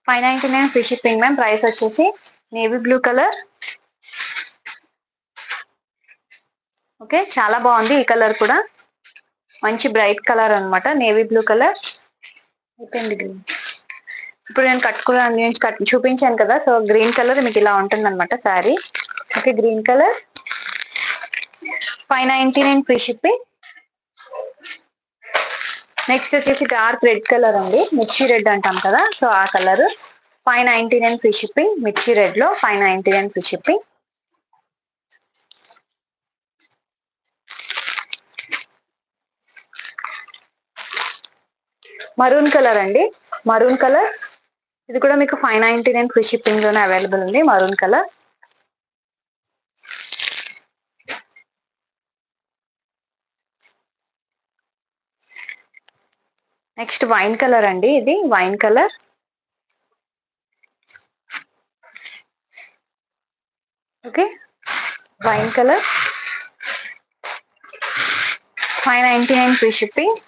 A: 599 free shipping ma'am. Price వచ్చేసి నేవీ బ్లూ కలర్. ఓకే, చాలా బాగుంది ఈ కలర్ కూడా, మంచి బ్రైట్ కలర్ అన్నమాట, నేవీ బ్లూ కలర్. అయిపోయింది గ్రీన్. ఇప్పుడు నేను చూపించాను కదా, సో గ్రీన్ కలర్ మీకు ఇలా ఉంటుంది అనమాట sari. Okay, green colour 599 free shipping. Next వచ్చేసి డార్క్ రెడ్ కలర్ అండి, మిర్చి రెడ్ అంటాం కదా, సో ఆ కలర్. 599 ఫ్రీ షిప్పింగ్, మిర్చి రెడ్ లో 599 ఫ్రీ షిప్పింగ్. మరూన్ కలర్ అండి, మరూన్ కలర్. ఇది కూడా మీకు 599 ఫ్రీ షిప్పింగ్ లోనే అవైలబుల్ ఉంది, maroon colour. Next wine colour అండి, ఇది wine colour. Okay, wine colour 599 free shipping.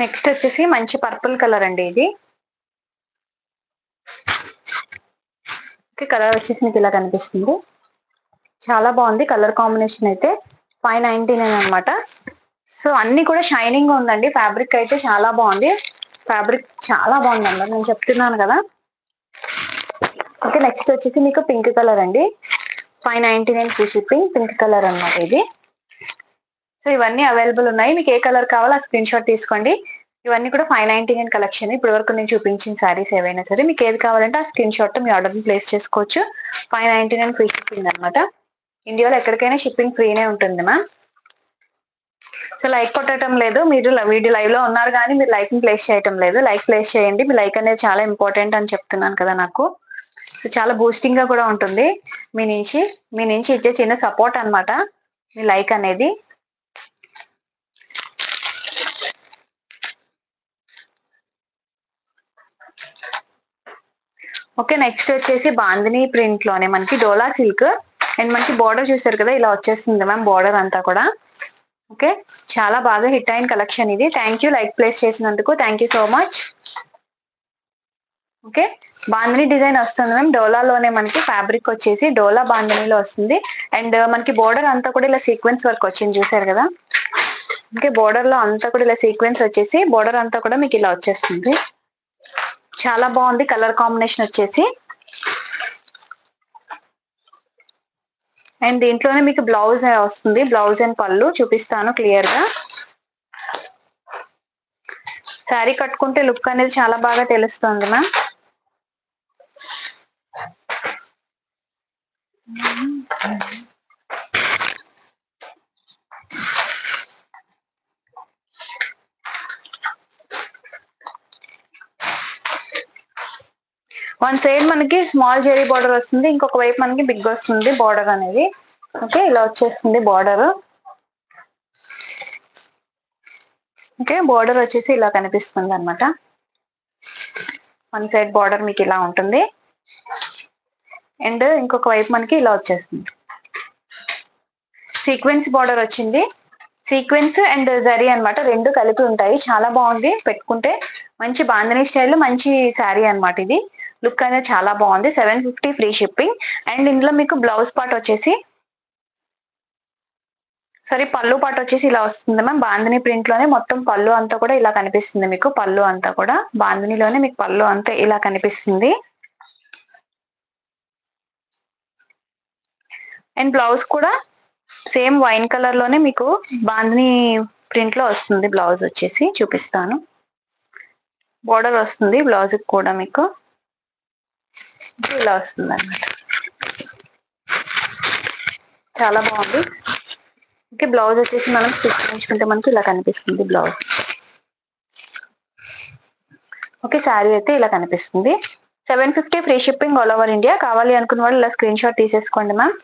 A: Next వచ్చేసి మంచి పర్పుల్ కలర్ అండి ఇది. ఓకే, కలర్ వచ్చేసి మీకు ఇలా కనిపిస్తుంది, చాలా బాగుంది కలర్ కాంబినేషన్ అయితే. 599 అనమాట. సో అన్ని కూడా షైనింగ్ ఉందండి, ఫ్యాబ్రిక్ అయితే చాలా బాగుంది, ఫ్యాబ్రిక్ చాలా బాగుంది అన్నమాట, నేను చెప్తున్నాను కదా. ఓకే, నెక్స్ట్ వచ్చేసి మీకు పింక్ కలర్ అండి, 599 ఫ్రీ షిప్పింగ్, పింక్ కలర్ అన్నమాట ఇది. సో ఇవన్నీ అవైలబుల్ ఉన్నాయి, మీకు ఏ కలర్ కావాలో ఆ స్క్రీన్ షాట్ తీసుకోండి. ఇవన్నీ కూడా 599 కలెక్షన్. ఇప్పటి వరకు నేను చూపించిన శారీస్ ఏవైనా సరే, మీకు ఏది కావాలంటే ఆ స్క్రీన్ షాట్ తో మీ ఆర్డర్ ని ప్లేస్ చేసుకోవచ్చు. 599 ఫ్రీ షిప్పింగ్ అనమాట. ఇండియాలో ఎక్కడికైనా షిప్పింగ్ ఫ్రీనే ఉంటుంది మ్యామ్. సో లైక్ కొట్టడం లేదు, మీరు వీడియో లైవ్ లో ఉన్నారు కానీ మీరు లైక్ ని ప్లేస్ చేయటం లేదు. లైక్ ప్లేస్ చేయండి, మీ లైక్ అనేది చాలా ఇంపార్టెంట్ అని చెప్తున్నాను కదా నాకు. చాలా బూస్టింగ్ గా కూడా ఉంటుంది. మీ నుంచి ఇచ్చే చిన్న సపోర్ట్ అన్నమాట మీ లైక్ అనేది. ఓకే, నెక్స్ట్ వచ్చేసి బాందిని ప్రింట్ లోనే మనకి డోలా సిల్క్ అండ్ మనకి బోర్డర్ చూసారు కదా, ఇలా వచ్చేస్తుంది మ్యామ్ బోర్డర్ అంతా కూడా. ఓకే, చాలా బాగా హిట్ అయిన కలెక్షన్ ఇది. థ్యాంక్ యూ లైక్ ప్లేస్ చేసినందుకు, thank you so much. Okay, bandhani design వస్తుంది మ్యామ్. డోలాలోనే మనకి ఫ్యాబ్రిక్ వచ్చేసి డోలా బాందినిలో వస్తుంది. అండ్ మనకి బోర్డర్ అంతా కూడా ఇలా సీక్వెన్స్ వర్క్ వచ్చింది చూసారు కదా. ఓకే, బోర్డర్ లో అంతా కూడా ఇలా సీక్వెన్స్ వచ్చేసి బోర్డర్ అంతా కూడా మీకు ఇలా వచ్చేస్తుంది. చాలా బాగుంది కలర్ కాంబినేషన్ వచ్చేసి. అండ్ దీంట్లోనే మీకు బ్లౌజ్ వస్తుంది. బ్లౌజ్ అండ్ పళ్ళు చూపిస్తాను క్లియర్ గా. శారీ కట్టుకుంటే లుక్ అనేది చాలా బాగా తెలుస్తుంది మ్యామ్. వన్ సైడ్ మనకి స్మాల్ జెరీ బార్డర్ వస్తుంది, ఇంకొక వైపు మనకి బిగ్ వస్తుంది బార్డర్ అనేది. ఓకే, ఇలా వచ్చేస్తుంది బార్డర్. ఓకే, బార్డర్ వచ్చేసి ఇలా కనిపిస్తుంది అనమాట. వన్ సైడ్ బార్డర్ మీకు ఇలా ఉంటుంది అండ్ ఇంకొక వైపు మనకి ఇలా వచ్చేస్తుంది. సీక్వెన్స్ బార్డర్ వచ్చింది. సీక్వెన్స్ అండ్ జరీ అన్నమాట, రెండు కలిపి ఉంటాయి. చాలా బాగుంది పెట్టుకుంటే. మంచి బాందిని స్టైల్ మంచి శారీ అన్నమాట ఇది. లుక్ అనేది చాలా బాగుంది. 750 ఫ్రీ షిప్పింగ్. అండ్ ఇందులో మీకు బ్లౌజ్ పార్ట్ వచ్చేసి పళ్ళు పార్ట్ వచ్చేసి ఇలా వస్తుంది మ్యామ్. బాందిని ప్రింట్ లోనే మొత్తం పళ్ళు అంతా కూడా ఇలా కనిపిస్తుంది మీకు. పళ్ళు అంతా కూడా బాందినిలోనే మీకు పళ్ళు అంతా ఇలా కనిపిస్తుంది. అండ్ బ్లౌజ్ కూడా సేమ్ వైన్ కలర్ లోనే మీకు బాందిని ప్రింట్ లో వస్తుంది. బ్లౌజ్ వచ్చేసి చూపిస్తాను. బోర్డర్ వస్తుంది బ్లౌజ్ కూడా మీకు ఇలా వస్తుంది అన్నమాట. చాలా బాగుంది. ఓకే, బ్లౌజ్ వచ్చేసి మనం చూసుకుంటే మనకి ఇలా కనిపిస్తుంది బ్లౌజ్. ఓకే, శారీ అయితే ఇలా కనిపిస్తుంది. 750 free shipping all over India. కావాలి అనుకున్న వాళ్ళు ఇలా స్క్రీన్ షాట్ తీసేసుకోండి మ్యామ్.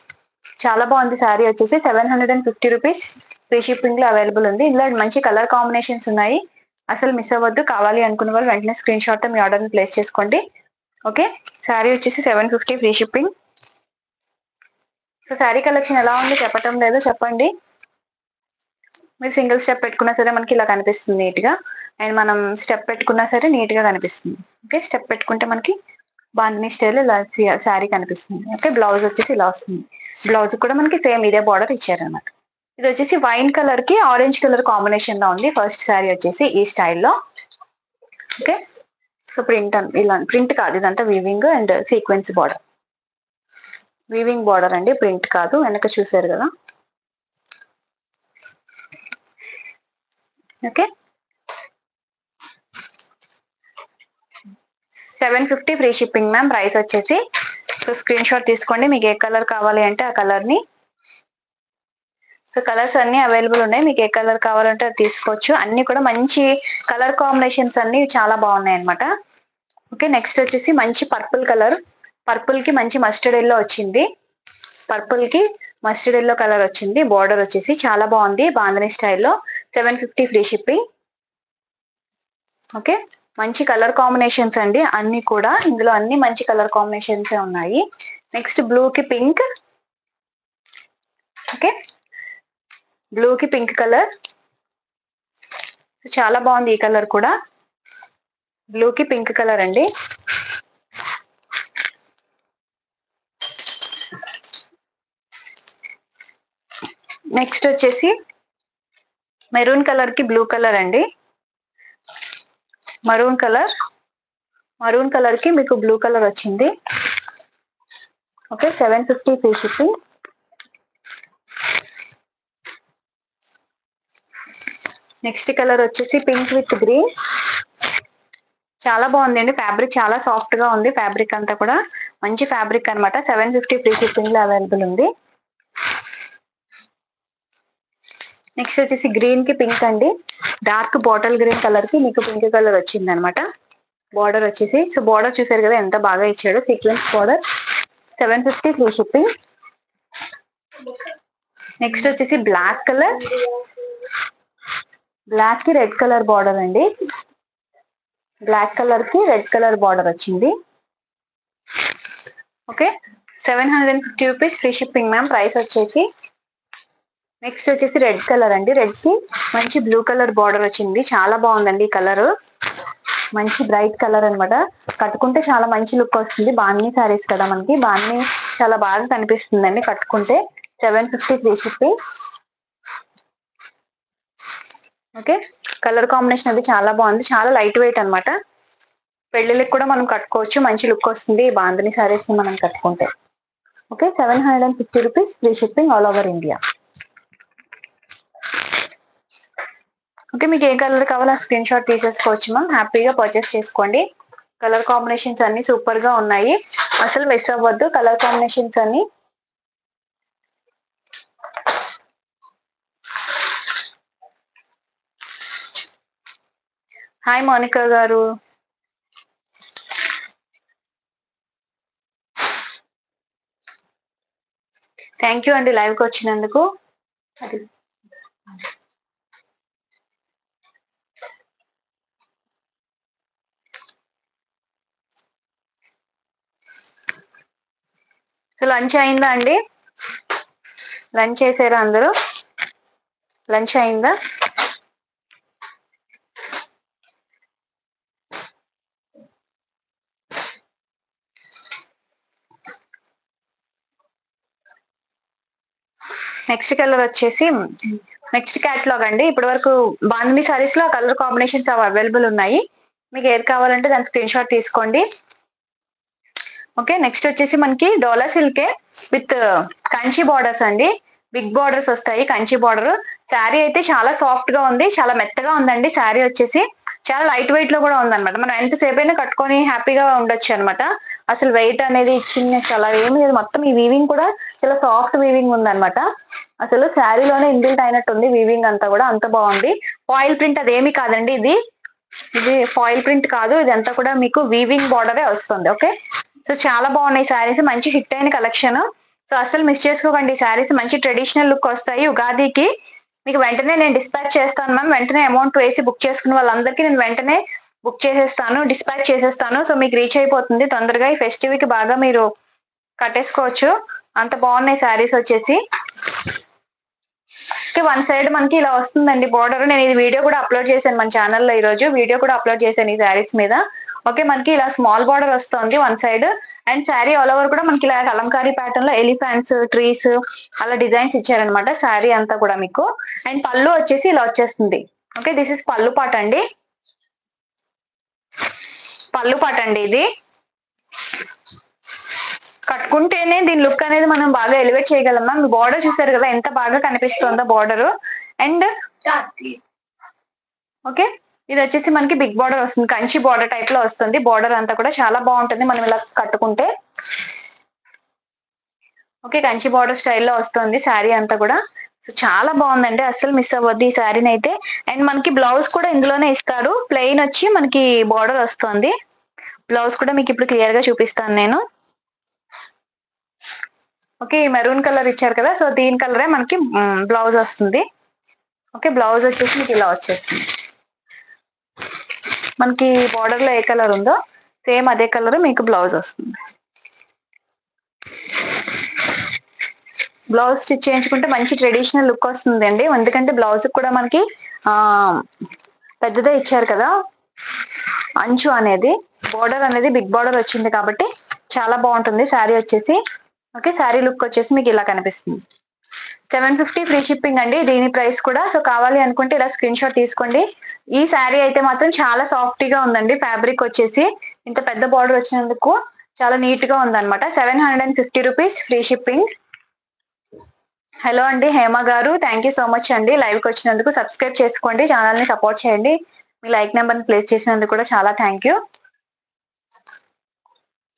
A: చాలా బాగుంది శారీ వచ్చేసి. 750 రూపీస్ ఫ్రీ షిప్పింగ్ లో అవైలబుల్ ఉంది. ఇందులో మంచి కలర్ కాంబినేషన్స్ ఉన్నాయి, అసలు మిస్ అవ్వద్దు. కావాలి అనుకున్న వాళ్ళు వెంటనే స్క్రీన్ షాట్ తో మీ ఆర్డర్ ని ప్లేస్ చేసుకోండి. ఓకే, శారీ వచ్చేసి 750 free shipping. So sari collection ఎలా ఉంది చెప్పటం లేదు, చెప్పండి. మీరు సింగిల్ స్టెప్ పెట్టుకున్నా సరే మనకి ఇలా కనిపిస్తుంది నీట్ గా. అండ్ మనం స్టెప్ పెట్టుకున్నా సరే నీట్ గా కనిపిస్తుంది. ఓకే, స్టెప్ పెట్టుకుంటే మనకి బాందిని స్టైల్ ఇలా శారీ కనిపిస్తుంది. ఓకే, బ్లౌజ్ వచ్చేసి ఇలా వస్తుంది. బ్లౌజ్ కూడా మనకి సేమ్ ఇదే బార్డర్ ఇచ్చారన్నమాట. ఇది వచ్చేసి వైన్ కలర్ కి ఆరెంజ్ కలర్ కాంబినేషన్ లో ఉంది ఫస్ట్ శారీ వచ్చేసి ఈ స్టైల్లో. ఓకే, సో ప్రింట్ ఇలా ప్రింట్ కాదు, ఇదంతా weaving and sequence border. Weaving border అండి, ప్రింట్ కాదు. వెనక చూసారు కదా. Okay, 750 free shipping ma'am. Price వచ్చేసి సో స్క్రీన్ షాట్ తీసుకోండి. మీకు ఏ కలర్ కావాలి అంటే ఆ కలర్ ని. సో కలర్స్ అన్ని అవైలబుల్ ఉన్నాయి, మీకు ఏ కలర్ కావాలంటే అది తీసుకోవచ్చు. అన్ని కూడా మంచి కలర్ కాంబినేషన్స్ అన్ని చాలా బాగున్నాయి అనమాట. ఓకే, నెక్స్ట్ వచ్చేసి మంచి పర్పుల్ కలర్. పర్పుల్ కి మంచి మస్టర్డ్ ఎల్లో వచ్చింది. పర్పుల్ కి మస్టర్డ్ ఎల్లో కలర్ వచ్చింది. బార్డర్ వచ్చేసి చాలా బాగుంది బాందిని స్టైల్లో. 750 ఫ్రీ షిప్పింగ్. ఓకే, మంచి కలర్ కాంబినేషన్స్ అండి అన్ని కూడా. ఇందులో అన్ని మంచి కలర్ కాంబినేషన్స్ ఉన్నాయి. నెక్స్ట్ బ్లూ కి పింక్. ఓకే, బ్లూ కి పింక్ కలర్ చాలా బాగుంది. ఈ కలర్ కూడా బ్లూ కి పింక్ కలర్ అండి. నెక్స్ట్ వచ్చేసి మెరూన్ కలర్ కి బ్లూ కలర్ అండి. మరూన్ కలర్ కి మీకు బ్లూ కలర్ వచ్చింది. Okay, 750 free shipping. Next colour వచ్చేసి పింక్ విత్ గ్రీన్. చాలా బాగుంది అండి. ఫ్యాబ్రిక్ చాలా సాఫ్ట్ గా ఉంది. ఫ్యాబ్రిక్ అంతా కూడా మంచి ఫ్యాబ్రిక్ అనమాట. 750 ఫ్రీ షిప్పింగ్ లో అవైలబుల్ ఉంది. నెక్స్ట్ వచ్చేసి గ్రీన్ కి పింక్ అండి. డార్క్ బాటిల్ గ్రీన్ కలర్ కి మీకు పింక్ కలర్ వచ్చింది అనమాట. బార్డర్ వచ్చేసి, సో బార్డర్ చూసారు కదా ఎంత బాగా ఇచ్చాడు, sequence border. 750 free shipping. Next వచ్చేసి బ్లాక్ కలర్, బ్లాక్ కి రెడ్ కలర్ బార్డర్ అండి. బ్లాక్ కలర్ కి రెడ్ కలర్ బార్డర్ వచ్చింది. Okay, 750 rupees free shipping ma'am, price వచ్చేసి. నెక్స్ట్ వచ్చేసి రెడ్ కలర్ అండి. రెడ్ కి మంచి బ్లూ కలర్ బార్డర్ వచ్చింది, చాలా బాగుందండి ఈ కలర్. మంచి బ్రైట్ కలర్ అనమాట. కట్టుకుంటే చాలా మంచి లుక్ వస్తుంది. బాందిని శారీస్ కదా మనకి, బాందిని చాలా బాగా కనిపిస్తుందండి కట్టుకుంటే. 750 free shipping. Okay, colour combination అది చాలా బాగుంది, చాలా లైట్ వెయిట్ అనమాట. పెళ్లిళ్ళకి కూడా మనం కట్టుకోవచ్చు, మంచి లుక్ వస్తుంది ఈ బాందిని శారీస్ ని మనం కట్టుకుంటే. Okay, 750 rupees free shipping all over India. Okay, మీకు ఏ కలర్ కావాలో ఆ స్క్రీన్ షాట్ తీసేసుకోవచ్చు మ్యామ్, హ్యాపీగా పర్చేస్ చేసుకోండి. కలర్ కాంబినేషన్స్ అన్ని సూపర్ గా ఉన్నాయి, అసలు మిస్ అవ్వద్దు కలర్ కాంబినేషన్స్ అన్ని. హాయ్ మోనికా గారు, థ్యాంక్ యూ అండి లైవ్ కి వచ్చినందుకు. అది లంచ్ అయిందా అండి? లంచ్ చేసారా అందరూ? లంచ్ అయిందా? నెక్స్ట్ కలర్ వచ్చేసి నెక్స్ట్ క్యాటలాగ్ అండి. ఇప్పటి వరకు బాందిని సారీస్ లో కలర్ కాంబినేషన్స్ అవి అవైలబుల్ ఉన్నాయి, మీకు ఏది కావాలంటే దాని స్క్రీన్ షాట్ తీసుకోండి. ఓకే, నెక్స్ట్ వచ్చేసి మనకి డోలా సిల్కే విత్ కంచి బార్డర్స్ అండి. బిగ్ బార్డర్స్ వస్తాయి, కంచి బార్డర్. శారీ అయితే చాలా సాఫ్ట్ గా ఉంది, చాలా మెత్తగా ఉందండి. శారీ వచ్చేసి చాలా లైట్ వెయిట్ లో కూడా ఉందన్నమాట. మనం ఎంతసేపు అయినా కట్టుకొని హ్యాపీగా ఉండొచ్చు అనమాట. అసలు వెయిట్ అనేది చిన్నెస్ అలా ఏమి లేదు. మొత్తం ఈ వీవింగ్ కూడా చాలా సాఫ్ట్ వీవింగ్ ఉందన్నమాట. అసలు శారీలోనే ఇన్బిల్ట్ అయినట్టు ఉంది వీవింగ్ అంతా కూడా, అంత బాగుంది. ఫాయిల్ ప్రింట్ అదేమి కాదండి, ఇది ఫాయిల్ ప్రింట్ కాదు, ఇదంతా కూడా మీకు వీవింగ్ బార్డరే వస్తుంది. ఓకే, సో చాలా బాగున్నాయి శారీస్, మంచి హిట్ అయిన కలెక్షన్. సో అసలు మిస్ చేసుకోకండి, శారీస్ మంచి ట్రెడిషనల్ లుక్ వస్తాయి. ఉగాదికి మీకు వెంటనే నేను డిస్పాచ్ చేస్తాను మ్యామ్, వెంటనే అమౌంట్ వేసి బుక్ చేసుకున్న వాళ్ళందరికీ నేను వెంటనే బుక్ చేసేస్తాను, డిస్పాచ్ చేసేస్తాను. సో మీకు రీచ్ అయిపోతుంది తొందరగా. ఈ ఫెస్టివ్ కి బాగా మీరు కట్టేసుకోవచ్చు, అంత బాగున్నాయి శారీస్ వచ్చేసి. వన్ సైడ్ మనకి ఇలా వస్తుందండి బార్డర్. నేను ఇది వీడియో కూడా అప్లోడ్ చేశాను మన ఛానల్లో, ఈ రోజు వీడియో కూడా అప్లోడ్ చేశాను ఈ శారీస్ మీద. ఓకే, మనకి ఇలా స్మాల్ బార్డర్ వస్తుంది one side, and sari all over కూడా మనకి ఇలా కలంకారీ ప్యాటర్న్ లో ఎలిఫెంట్స్, ట్రీస్ అలా డిజైన్స్ ఇచ్చారనమాట శారీ అంతా కూడా మీకు. అండ్ పళ్ళు వచ్చేసి ఇలా వచ్చేస్తుంది. ఓకే, దిస్ ఇస్ పళ్ళు పాట అండి, పళ్ళు పాట అండి ఇది. కట్టుకుంటేనే దీని లుక్ అనేది మనం బాగా ఎలివేట్ చేయగలం మ్యామ్. బార్డర్ చూసారు కదా ఎంత బాగా కనిపిస్తుందో బార్డర్. అండ్ ఓకే, ఇది వచ్చేసి మనకి బిగ్ బార్డర్ వస్తుంది, కంచి బార్డర్ టైప్ లో వస్తుంది. బార్డర్ అంతా కూడా చాలా బాగుంటుంది మనం ఇలా కట్టుకుంటే. ఓకే, కంచి బార్డర్ స్టైల్లో వస్తుంది శారీ అంతా కూడా. సో చాలా బాగుందండి, అస్సలు మిస్ అవ్వద్దు ఈ శారీని అయితే. అండ్ మనకి బ్లౌజ్ కూడా ఇందులోనే ఇస్తారు, ప్లెయిన్ వచ్చి మనకి బార్డర్ వస్తుంది. బ్లౌజ్ కూడా మీకు ఇప్పుడు క్లియర్ గా చూపిస్తాను నేను. ఓకే, మెరూన్ కలర్ ఇచ్చారు కదా, సో దీని కలరే మనకి బ్లౌజ్ వస్తుంది. ఓకే, బ్లౌజ్ వచ్చేసి మీకు ఇలా వచ్చేస్తుంది. మనకి బార్డర్ లో ఏ కలర్ ఉందో సేమ్ అదే కలర్ మీకు బ్లౌజ్ వస్తుంది. బ్లౌజ్ స్టిచ్ చేయించుకుంటే మంచి ట్రెడిషనల్ లుక్ వస్తుంది అండి. ఎందుకంటే బ్లౌజ్ కూడా మనకి పెద్దదే ఇచ్చారు కదా అంచు అనేది. బార్డర్ అనేది బిగ్ బార్డర్ వచ్చింది కాబట్టి చాలా బాగుంటుంది శారీ వచ్చేసి. ఓకే, శారీ లుక్ వచ్చేసి మీకు ఇలా కనిపిస్తుంది. 750 ఫ్రీ షిప్పింగ్ అండి దీని ప్రైస్ కూడా. సో కావాలి అనుకుంటే ఇలా స్క్రీన్ షాట్ తీసుకోండి. ఈ శారీ అయితే మాత్రం చాలా సాఫ్ట్ గా ఉందండి. ఫ్యాబ్రిక్ వచ్చేసి ఇంత పెద్ద బార్డర్ వచ్చినందుకు చాలా నీట్ గా ఉందన్నమాట. 750 రూపీస్ ఫ్రీ షిప్పింగ్. హలో అండి హేమ గారు, థ్యాంక్ యూ సో మచ్ అండి లైవ్ కి వచ్చినందుకు. సబ్స్క్రైబ్ చేసుకోండి, ఛానల్ ని సపోర్ట్ చేయండి. మీ లైక్ నెంబర్ ని ప్లేస్ చేసినందుకు కూడా చాలా థ్యాంక్ యూ.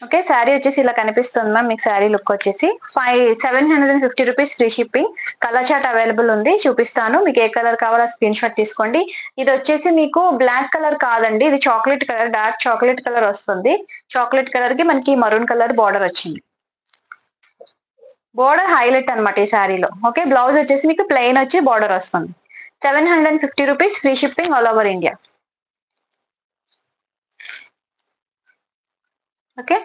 A: ఓకే, శారీ వచ్చేసి ఇలా కనిపిస్తుంది మ్యామ్. మీకు శారీ లుక్ వచ్చేసి 750 rupees free shipping. Colour chart available ఉంది, చూపిస్తాను. మీకు ఏ కలర్ కావాలో స్క్రీన్ షాట్ తీసుకోండి. ఇది వచ్చేసి మీకు బ్లాక్ కలర్ కాదండి, ఇది chocolate colour, dark chocolate colour వస్తుంది. చాక్లెట్ కలర్ కి మనకి మరూన్ కలర్ బార్డర్ వచ్చింది. బోర్డర్ హైలైట్ అనమాట ఈ శారీలో. ఓకే, బ్లౌజ్ వచ్చేసి మీకు ప్లెయిన్ వచ్చి బార్డర్ వస్తుంది. 750 rupees free shipping all over India. Okay,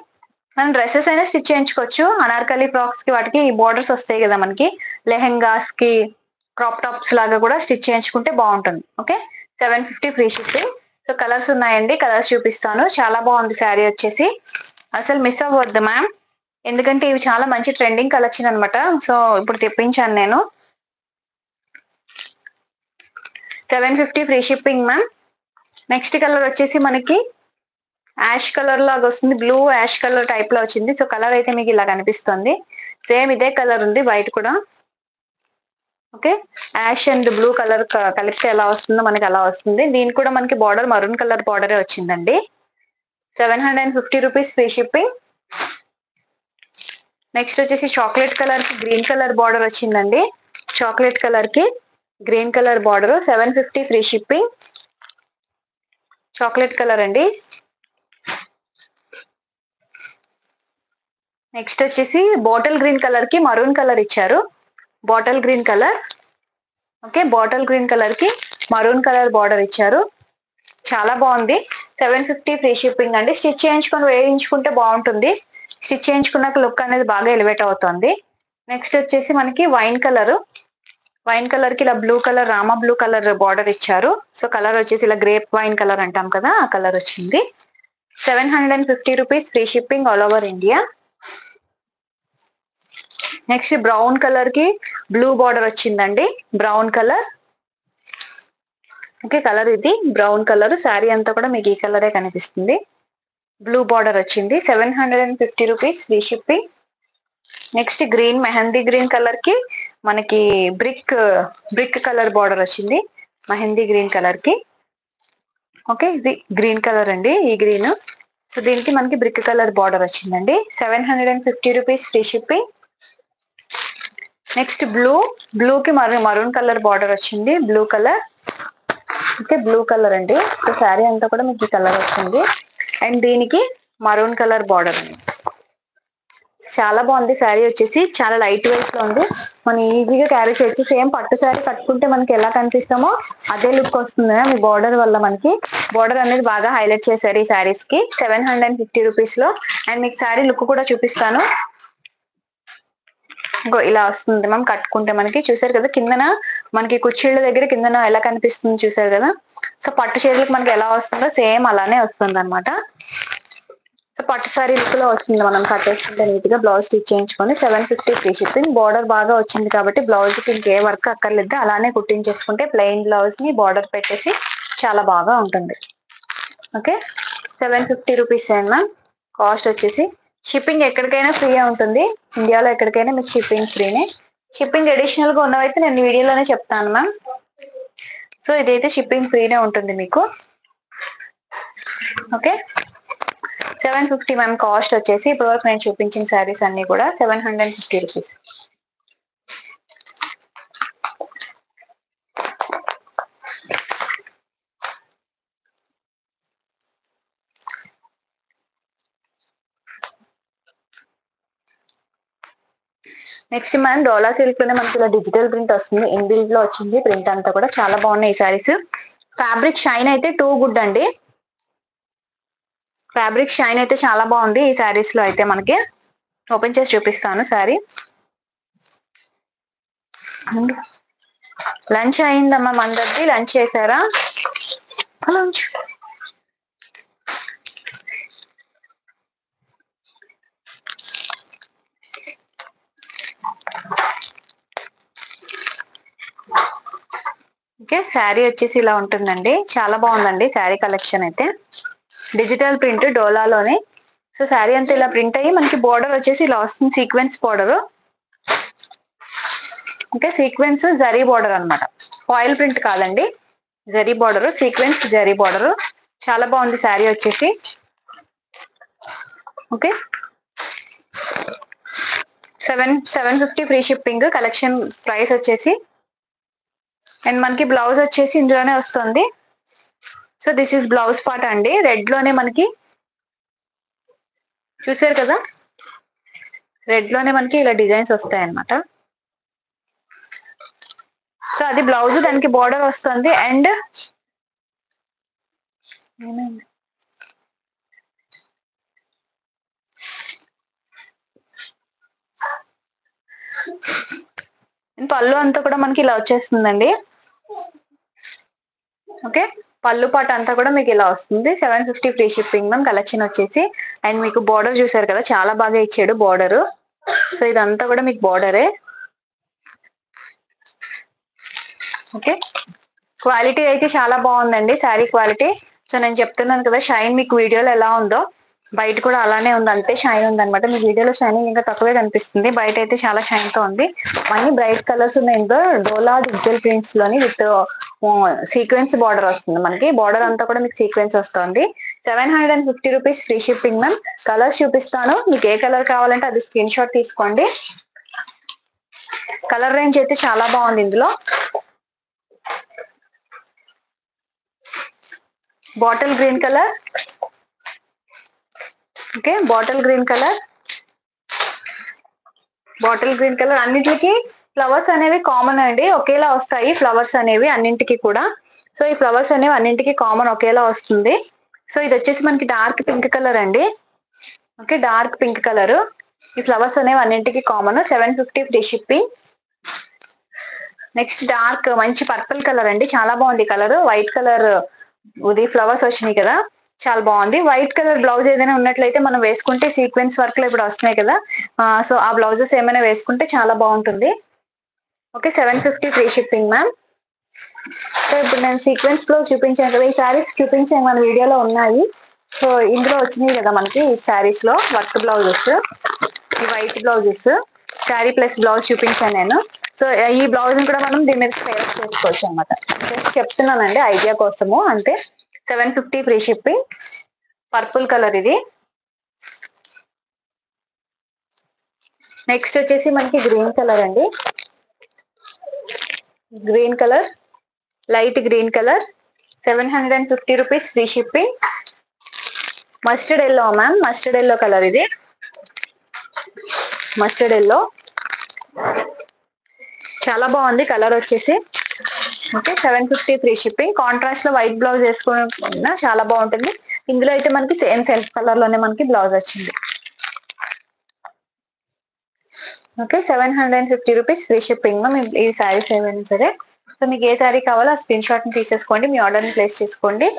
A: మనం డ్రెస్సెస్ అయినా స్టిచ్ చేయించుకోవచ్చు. అనార్కలి ఫ్రాక్స్ కి వాటికి బోర్డర్స్ వస్తాయి కదా మనకి, లెహెంగాస్ కి క్రాప్ టాప్స్ లాగా కూడా స్టిచ్ చేయించుకుంటే బాగుంటుంది. Okay, 750 free shipping. So colours ఉన్నాయండి, కలర్స్ చూపిస్తాను. చాలా బాగుంది శారీ వచ్చేసి, అసలు మిస్ అవ్వద్దు మ్యామ్. ఎందుకంటే ఇవి చాలా మంచి ట్రెండింగ్ కలెక్షన్ అనమాట. సో ఇప్పుడు తెప్పించాను నేను. 750 free shipping ma'am. Next colour వచ్చేసి మనకి యాష్ కలర్ లాగా వస్తుంది, బ్లూ యాష్ కలర్ టైప్ లో వచ్చింది. సో కలర్ అయితే మీకు ఇలా కనిపిస్తుంది. సేమ్ ఇదే కలర్ ఉంది వైట్ కూడా. Okay, ash and blue colour కలిపితే ఎలా వస్తుందో మనకి అలా వస్తుంది. దీనికి కూడా మనకి బార్డర్ మరూన్ కలర్ బార్డరే వచ్చిందండి. 750 రూపీస్ ఫ్రీ షిప్పింగ్. నెక్స్ట్ వచ్చేసి చాక్లెట్ కలర్ కి గ్రీన్ కలర్ బార్డర్ వచ్చిందండి. చాక్లెట్ కలర్ కి green colour border, 750 free shipping. Chocolate colour అండి. నెక్స్ట్ వచ్చేసి బాటిల్ గ్రీన్ కలర్ కి మరూన్ కలర్ ఇచ్చారు. Bottle green colour. Okay, bottle green colour కి maroon colour border ఇచ్చారు. చాలా బాగుంది. 750 ఫ్రీ షిప్పింగ్ అండి. స్టిచ్ చేయించుకొని వేయించుకుంటే బాగుంటుంది. స్టిచ్ చేయించుకున్నాక లుక్ అనేది బాగా ఎలివేట్ అవుతుంది. నెక్స్ట్ వచ్చేసి మనకి వైన్ కలర్. వైన్ కలర్ కి ఇలా blue colour, Rama blue colour border ఇచ్చారు. సో కలర్ వచ్చేసి ఇలా గ్రేప్ వైన్ కలర్ అంటాం కదా, ఆ కలర్ వచ్చింది. 750 rupees free shipping all over India. Next brown colour కి బ్లూ బార్డర్ వచ్చిందండి. Brown colour. ఓకే, కలర్ ఇది బ్రౌన్ కలర్. శారీ అంతా కూడా మీకు ఈ కలరే కనిపిస్తుంది. బ్లూ బార్డర్ వచ్చింది. 750 rupees free shipping. Next green, mehndi green colour కి మనకి బ్రిక్ కలర్ బార్డర్ వచ్చింది, మెహందీ గ్రీన్ కలర్ కి. ఓకే, ఇది గ్రీన్ కలర్ అండి, ఈ గ్రీన్. సో దీనికి మనకి బ్రిక్ కలర్ బార్డర్ వచ్చిందండి. 750 rupees free shipping. Next blue కి మరూన్ కలర్ బార్డర్ వచ్చింది, blue colour. Okay, blue colour అండి. సో శారీ అంతా కూడా మీకు ఈ కలర్ వచ్చింది. అండ్ దీనికి మరూన్ కలర్ బార్డర్ అండి. చాలా బాగుంది శారీ వచ్చేసి, చాలా లైట్ వెయిట్ లో ఉంది. మనం ఈజీగా క్యారీ చేయొచ్చు. సేమ్ పట్టు శారీ కట్టుకుంటే మనకి ఎలా కనిపిస్తామో అదే లుక్ వస్తుంది మీ బార్డర్ వల్ల. మనకి బార్డర్ అనేది బాగా హైలైట్ చేశారు ఈ శారీస్ కి. 750 రూపీస్ లో. అండ్ మీకు శారీ లుక్ కూడా చూపిస్తాను. ఇలా వస్తుంది మ్యామ్ కట్టుకుంటే. మనకి చూసారు కదా కిందన మనకి కుర్చీళ్ళ దగ్గర కిందన ఎలా కనిపిస్తుంది చూసారు కదా. సో పట్టు చీరలకు మనకి ఎలా వస్తుందో సేమ్ అలానే వస్తుంది అనమాట. సో పట్టు సారీ లుక్ లో వస్తుంది మనం కట్టేసుకుంటే నీట్ గా. బ్లౌజ్ స్టిచ్ చేయించుకొని 750 ఫ్రీ షిప్పింగ్. బార్డర్ బాగా వచ్చింది కాబట్టి బ్లౌజ్ కి ఇంకే వర్క్ అక్కర్లేదు, అలానే కుట్టించేసుకుంటే ప్లెయిన్ బ్లౌజ్ ని బార్డర్ పెట్టేసి చాలా బాగా ఉంటుంది. Okay, 750 rupees ma'am. కాస్ట్ వచ్చేసి షిప్పింగ్ ఎక్కడికైనా ఫ్రీగా ఉంటుంది. ఇండియాలో ఎక్కడికైనా మీకు షిప్పింగ్ ఫ్రీనే. షిప్పింగ్ అడిషనల్ గా ఉన్నవైతే నేను వీడియోలోనే చెప్తాను మ్యామ్. సో ఇదైతే షిప్పింగ్ ఫ్రీనే ఉంటుంది మీకు. ఓకే, 750 మ్యామ్ కాస్ట్ వచ్చేసి. ఇప్పటివరకు నేను చూపించిన శారీస్ అన్ని కూడా 750 రూపీస్. నెక్స్ట్ మ్యామ్ డోలా సిల్క్ లోనే మనకి ఇలా డిజిటల్ ప్రింట్ వస్తుంది. ఇన్బిల్ట్ లో వచ్చింది ప్రింట్ అంతా కూడా. చాలా బాగున్నాయి ఈ శారీస్. ఫ్యాబ్రిక్ షైన్ అయితే టూ గుడ్ అండి. ఫ్యాబ్రిక్ షైన్ అయితే చాలా బాగుంది ఈ శారీస్ లో. అయితే మనకి ఓపెన్ చేసి చూపిస్తాను శారీ. లంచ్ అయిందమ్మా అందరిది? లంచ్ చేశారా? లంచ్ ఓకే, శారీ వచ్చేసి ఇలా ఉంటుందండి. చాలా బాగుందండి శారీ కలెక్షన్ అయితే. డిజిటల్ ప్రింట్ డోలాలోనే. సో శారీ అంతా ఇలా ప్రింట్ అయ్యి మనకి బోర్డర్ వచ్చేసి ఇలా వస్తుంది, sequence border. Okay, sequence zari border అనమాట, ఫాయిల్ ప్రింట్ కాదండి, zari border, sequence zari border. చాలా బాగుంది శారీ వచ్చేసి. Okay, 750 free shipping. Collection price వచ్చేసి, అండ్ మనకి బ్లౌజ్ వచ్చేసి ఇందులోనే వస్తుంది. So this is blouse part అండి. రెడ్ లోనే మనకి చూసారు కదా, రెడ్ లోనే మనకి ఇలా డిజైన్స్ వస్తాయి అన్నమాట. సో అది బ్లౌజ్, దానికి బోర్డర్ వస్తుంది. అండ్ పళ్ళు అంతా కూడా మనకి ఇలా వచ్చేస్తుందండి. ఓకే, పళ్ళు పాట అంతా కూడా మీకు ఇలా వస్తుంది. 750 ఫ్రీ షిప్పింగ్ మ్యామ్. కలెక్షన్ వచ్చేసి, అండ్ మీకు బోర్డర్ చూసారు కదా, చాలా బాగా ఇచ్చాడు బోర్డర్. సో ఇదంతా కూడా మీకు బోర్డరే. ఓకే, క్వాలిటీ అయితే చాలా బాగుందండి, శారీ క్వాలిటీ. సో నేను చెప్తున్నాను కదా, షైన్ మీకు వీడియోలో ఎలా ఉందో బయట కూడా అలానే ఉంది, అంతే షైన్ ఉంది అనమాట. మీ వీడియోలో షైనింగ్ ఇంకా తక్కువే కనిపిస్తుంది, బయట అయితే చాలా షైన్ తో ఉంది. మనీ బ్రైట్ కలర్స్ ఉన్నాయి ఇందులో. డోలా డిజిటల్ ప్రింట్స్ లోని విత్ సీక్వెన్స్ బార్డర్ వస్తుంది మనకి. బార్డర్ అంతా కూడా మీకు సీక్వెన్స్ వస్తుంది. 750 rupees free shipping ma'am. Colours చూపిస్తాను, మీకు ఏ కలర్ కావాలంటే అది స్క్రీన్ షాట్ తీసుకోండి. కలర్ రేంజ్ అయితే చాలా బాగుంది ఇందులో. Bottle green colour, okay, bottle green colour. Bottle green colour అన్నిటికి ఫ్లవర్స్ అనేవి కామన్ అండి, ఒకేలా వస్తాయి ఫ్లవర్స్ అనేవి అన్నింటికి కూడా. సో ఈ ఫ్లవర్స్ అనేవి అన్నింటికి కామన్ ఒకేలా వస్తుంది. సో ఇది వచ్చేసి మనకి డార్క్ పింక్ కలర్ అండి. Okay, dark pink colour. ఈ ఫ్లవర్స్ అనేవి అన్నింటికి common. 750 free shipping. Next dark మంచి పర్పుల్ కలర్ అండి, చాలా బాగుంది కలర్. వైట్ కలర్ ఇది ఫ్లవర్స్ వచ్చినాయి కదా, చాలా బాగుంది. వైట్ కలర్ బ్లౌజ్ ఏదైనా ఉన్నట్లయితే మనం వేసుకుంటే, సీక్వెన్స్ వర్క్ లో ఇప్పుడు వస్తున్నాయి కదా, సో ఆ బ్లౌజెస్ ఏమైనా వేసుకుంటే చాలా బాగుంటుంది. Okay, 750 free shipping ma'am. So ఇప్పుడు నేను సీక్వెన్స్ బ్లౌజ్ చూపించాను కదా, ఈ శారీస్ చూపించాను మన వీడియోలో ఉన్నాయి. సో ఇందులో వచ్చినాయి కదా మనకి ఈ శారీస్ లో వర్క్ బ్లౌజెస్, ఈ white blouses, sari plus blouse చూపించాను నేను. సో ఈ బ్లౌజ్ కూడా మనం దీని మీద సెలెక్ట్ చేసుకోవచ్చు అనమాట. జస్ట్ చెప్తున్నానండి ఐడియా కోసము అంతే. 750 ఫ్రీ షిప్పింగ్. పర్పుల్ కలర్ ఇది. నెక్స్ట్ వచ్చేసి మనకి గ్రీన్ కలర్ అండి, green colour, light green colour. 750 rupees free shipping. Mustard yellow ma'am, mustard yellow colour ఇది, మస్టర్డ్ ఎల్లో. చాలా బాగుంది కలర్ వచ్చేసి. Okay, 750 free shipping. కాంట్రాస్ట్ లో వైట్ బ్లౌజ్ వేసుకున్నా చాలా బాగుంటుంది. ఇందులో అయితే మనకి సేమ్ సెల్ఫ్ కలర్ లోనే మనకి బ్లౌజ్ వచ్చింది. Okay, 750 rupees free shipping ma'am. ఈ శారీస్ ఏమైనా సరే, సో మీకు ఏ శారీ కావాలో ఆ స్క్రీన్ షాట్ ని తీసేసుకోండి, మీ ఆర్డర్ ని ప్లేస్ చేసుకోండి.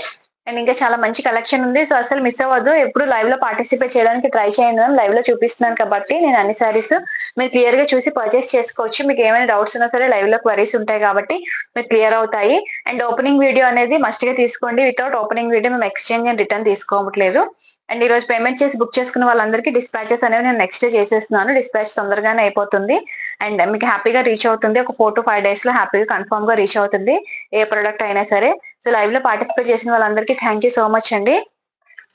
A: అండ్ ఇంకా చాలా మంచి కలెక్షన్ ఉంది, సో అసలు మిస్ అవ్వద్దు. ఎప్పుడు లైవ్ లో పార్టిసిపేట్ చేయడానికి ట్రై చేయండి మ్యామ్. లైవ్ లో చూపిస్తున్నాను కాబట్టి నేను అన్ని సారీస్ మీరు క్లియర్ గా చూసి పర్చేస్ చేసుకోవచ్చు. మీకు ఏమైనా డౌట్స్ ఉన్నా సరే లైవ్ లో క్వరీస్ ఉంటాయి కాబట్టి మీకు క్లియర్ అవుతాయి. అండ్ ఓపెనింగ్ వీడియో అనేది మస్ట్ గా తీసుకోండి. వితౌట్ ఓపెనింగ్ వీడియో మేము ఎక్స్చేంజ్ అండ్ రిటర్న్ తీసుకోవట్లేదు. అండ్ ఈ రోజు పేమెంట్ చేసి బుక్ చేసుకున్న వాళ్ళందరికీ డిస్పాచెస్ అనేవి నేను నెక్స్ట్ డే చేసేస్తున్నాను. డిస్పాచ్ తొందరగానే అయిపోతుంది అండ్ మీకు హ్యాపీగా రీచ్ అవుతుంది. ఒక 4 to 5 days లో హ్యాపీగా కన్ఫర్మ్ గా రీచ్ అవుతుంది ఏ ప్రొడక్ట్ అయినా సరే. సో లైవ్ లో పార్టిసిపేట్ చేసిన వాళ్ళందరికీ థ్యాంక్ యూ సో మచ్ అండి.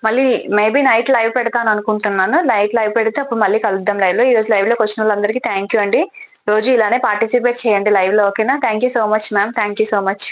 A: మళ్ళీ మేబీ నైట్ లైవ్ పెడతాను అనుకుంటున్నాను. నైట్ లైవ్ పెడితే అప్పుడు మళ్ళీ కలుద్దాం లైవ్ లో. ఈ రోజు లైవ్ లోకి వచ్చిన వాళ్ళందరికీ థ్యాంక్ యూ అండి. రోజు ఇలానే పార్టిసిపేట్ చేయండి లైవ్ లో, ఓకేనా? Thank you so much ma'am, thank you so much.